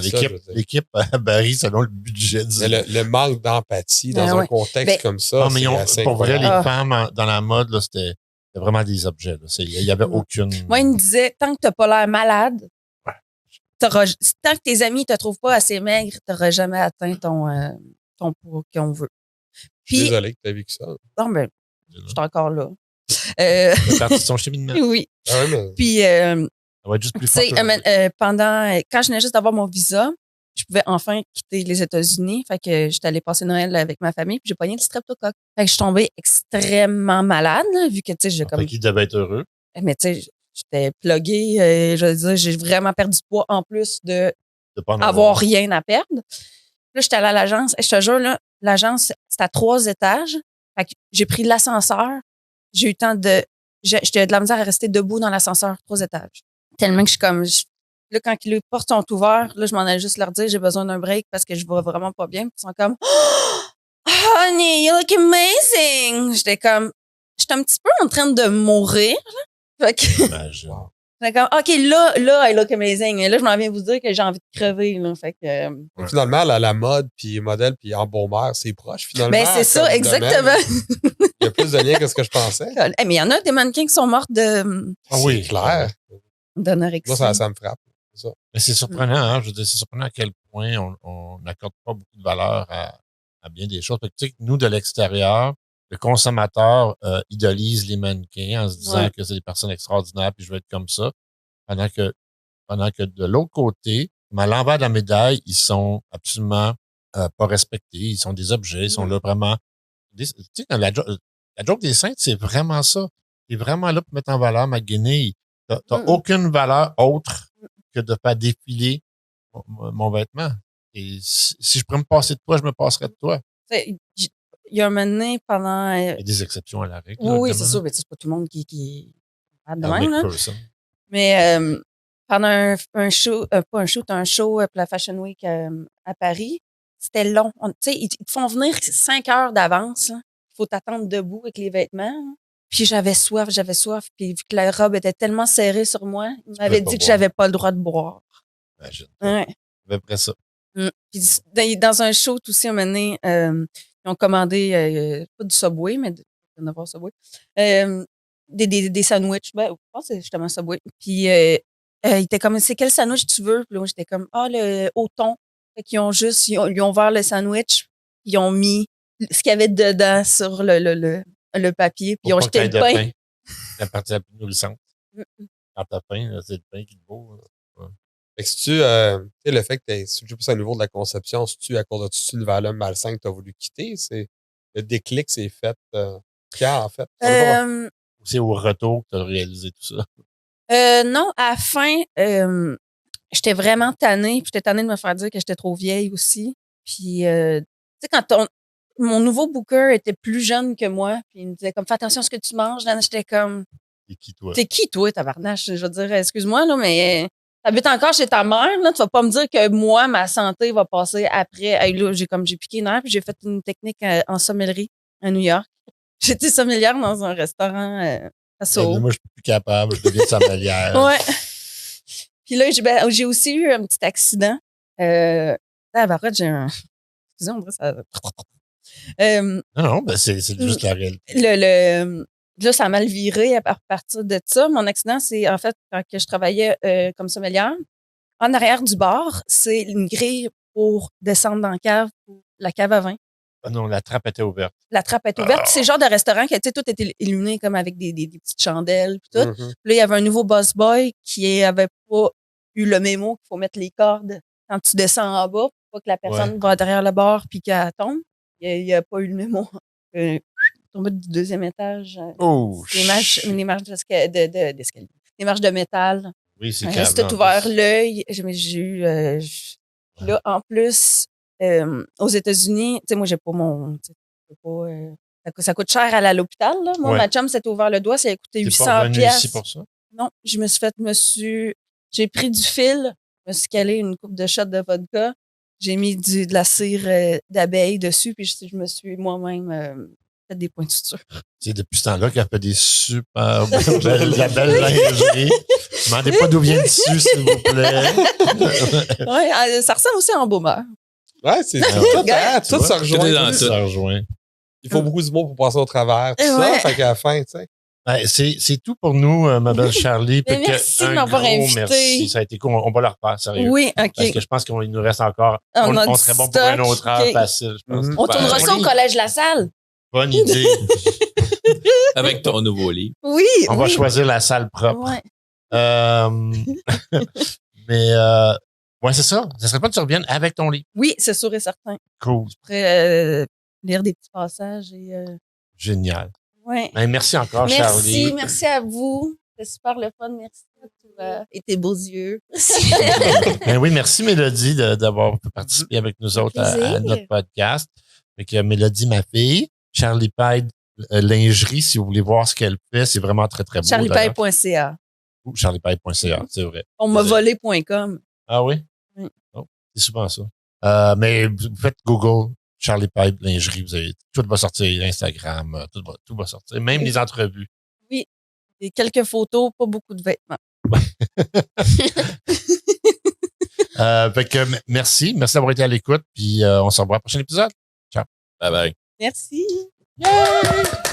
l'équipe varie selon le budget. Mais le manque d'empathie dans un contexte comme ça, non, mais pour vrai, les femmes dans la mode, là, c'était vraiment des objets. Il n'y avait aucune... Moi, il me disait, tant que tu n'as pas l'air malade, tant que tes amis ne te trouvent pas assez maigre, tu n'auras jamais atteint ton poids qu'on veut. Puis, désolé que tu as vécu ça. Non, mais je suis encore là. partie de son cheminement. Oui. Ah ouais, mais... Puis, ça va être juste plus fort. quand je venais juste d'avoir mon visa, je pouvais enfin quitter les États-Unis. Fait que j'étais allée passer Noël avec ma famille, puis j'ai pogné le streptocoque. Fait que je suis tombée extrêmement malade, là, vu que, tu sais, j'ai comme. Fait qu'il devait être heureux. Mais, tu sais, j'étais pluguée. Je veux dire, j'ai vraiment perdu du poids en plus de pas avoir rien à perdre. Là, j'étais allée à l'agence. Je te jure, là, l'agence, c'était à 3 étages. Fait que j'ai pris l'ascenseur. J'ai eu le temps de... J'étais de la misère à rester debout dans l'ascenseur, 3 étages. Tellement que je suis comme... Là, quand les portes sont ouvertes, là, je m'en allais juste leur dire j'ai besoin d'un break parce que je vais vraiment pas bien. Puis ils sont comme oh, honey, you look amazing! J'étais un petit peu en train de mourir. Là. Fait que... J'étais comme, OK, là, I look amazing. Et là, je m'en viens vous dire que j'ai envie de crever. Là. Fait que, Finalement, la mode, puis modèle, puis embaummeur, c'est proche, finalement. Ben, c'est ça, exactement. Il y a plus de liens que ce que je pensais. Mais il y en a des mannequins qui sont morts de... Ah oui, clair. D'anorexie. Moi, ça me frappe. Ça. Mais c'est surprenant, hein? Je veux dire, c'est surprenant à quel point on n'accorde pas beaucoup de valeur à bien des choses. Fait que, tu sais, nous, de l'extérieur, le consommateur idolise les mannequins en se disant que c'est des personnes extraordinaires puis je vais être comme ça. Pendant que de l'autre côté, à l'envers de la médaille, ils sont absolument pas respectés. Ils sont des objets. Ils sont là vraiment... Tu sais, la joke des saints, c'est vraiment ça. T'es vraiment là pour mettre en valeur ma guinée. T'as aucune valeur autre que de faire défiler mon vêtement. Et si je pourrais me passer de toi, je me passerais de toi. Il y a un moment donné, pendant... Il y a des exceptions à la règle. Oui, c'est sûr, mais c'est pas tout le monde qui est de même. Là. Mais pendant un show, pas un show, un show pour la Fashion Week à Paris, c'était long. Tu sais, ils te font venir 5 heures d'avance. Il faut t'attendre debout avec les vêtements. Hein. Puis j'avais soif. Puis vu que la robe était tellement serrée sur moi, il m'avait dit que j'avais pas le droit de boire. Imagine. Ouais. À peu près ça. Puis dans un show aussi, un moment donné, ils ont commandé, pas du Subway, mais d'en avoir Subway, des sandwichs. Ben, je pense que c'est justement Subway. Puis, il était comme, c'est quel sandwich tu veux? Puis là, moi, j'étais comme, le au thon. Fait qu'ils ont juste, ils ont ouvert le sandwich, ils ont mis ce qu'il y avait dedans sur le papier, puis ils ont jeté le pain. La partie la plus nourrissante. Quand t'as faim, c'est le pain qui est beau. Fait que si tu sais, le fait que tu es plus au niveau de la conception, si tu à cause de une valeur malsaine que tu as voulu quitter, c'est le déclic s'est fait quand, en fait? C'est au retour que tu as réalisé tout ça. Non, à la fin, j'étais vraiment tannée, puis j'étais tannée de me faire dire que j'étais trop vieille aussi. Puis, tu sais, quand mon nouveau booker était plus jeune que moi, puis il me disait comme, fais attention à ce que tu manges. Là, j'étais comme, t'es qui, toi, tabarnache? Je veux dire, excuse-moi, là, mais t'habites encore chez ta mère, là, tu vas pas me dire que moi, ma santé va passer après. Hey, là, j'ai piqué une heure, puis j'ai fait une technique en sommellerie à New York. J'étais sommelière dans un restaurant à Soho. Moi, je suis plus capable, je deviens sommelière. Ouais. Puis là, j'ai aussi eu un petit accident. J'ai un... Excusez, on dirait ça... non, ben c'est juste la réalité. Là, ça a mal viré à partir de ça. Mon accident, c'est en fait quand je travaillais comme sommelière. En arrière du bar, c'est une grille pour descendre dans la cave à vin. Ah non, la trappe était ouverte. La trappe est ouverte. C'est le genre de restaurant qui, tu sais, tout était illuminé comme avec des petites chandelles puis tout. Puis là, il y avait un nouveau boss boy qui avait pas eu le mémo qu'il faut mettre les cordes quand tu descends en bas pour pas que la personne va derrière le bar puis qu'elle tombe. Il a pas eu le mémo. Tombé du 2e étage. Les marches d'escalier. Les marches de métal. Oui, c'est clair. C'était ouvert l'œil. J'ai eu... Là, en plus... aux États-Unis, tu sais, moi, j'ai pas mon... ça coûte cher à l'hôpital, là. Moi, ma chum s'est ouvert le doigt, ça a coûté 800$. T'es pas revenu ici pour ça? Non, j'ai pris du fil, je me suis calé une coupe de shots de vodka, j'ai mis de la cire d'abeille dessus, puis je me suis moi-même fait des points de suture. C'est depuis ce temps-là qu'elle fait des super belles lingeries. Ne demandez pas d'où vient le tissu, s'il vous plaît. Oui, ça ressemble aussi à un baumer. Ouais, c'est tout se rejoint. Ça rejoint. Il faut beaucoup de mots pour passer au travers. Tout ça, fait qu'à la fin, tu sais. Ouais, c'est tout pour nous, ma belle Charlie. Merci de m'avoir invité. Merci, ça a été cool. On va le refaire, sérieux. Oui, OK. Parce que je pense qu'il nous reste encore. On serait bon pour une autre heure facile, je pense. On tournera ça au Collège La Salle. Bonne idée. Avec ton nouveau livre. Oui. On va choisir la salle propre. Ouais. Mais, ouais, c'est ça. Ça serait pas que tu reviennes avec ton livre. Oui, c'est sûr et certain. Cool. Je pourrais lire des petits passages et. Génial. Ouais. Ben, merci encore, Charlie. Merci à vous. C'est super le fun. Merci à toi et tes beaux yeux. Ben oui, merci Mélodie d'avoir participé avec nous autres à notre podcast. Fait que Mélodie, ma fille, Charlie Paille lingerie, si vous voulez voir ce qu'elle fait, c'est vraiment très, très beau. charliepaille.ca. Ou charliepaille.ca, c'est vrai. On m'a volé.com. Ah oui? Oui. Oh, c'est souvent ça. Mais vous faites Google, Charlie Paille lingerie, vous avez, tout va sortir, Instagram, tout va sortir, même les entrevues. Oui. Et quelques photos, pas beaucoup de vêtements. Fait que merci d'avoir été à l'écoute, puis on se revoit au prochain épisode. Ciao. Bye bye. Merci. Yay!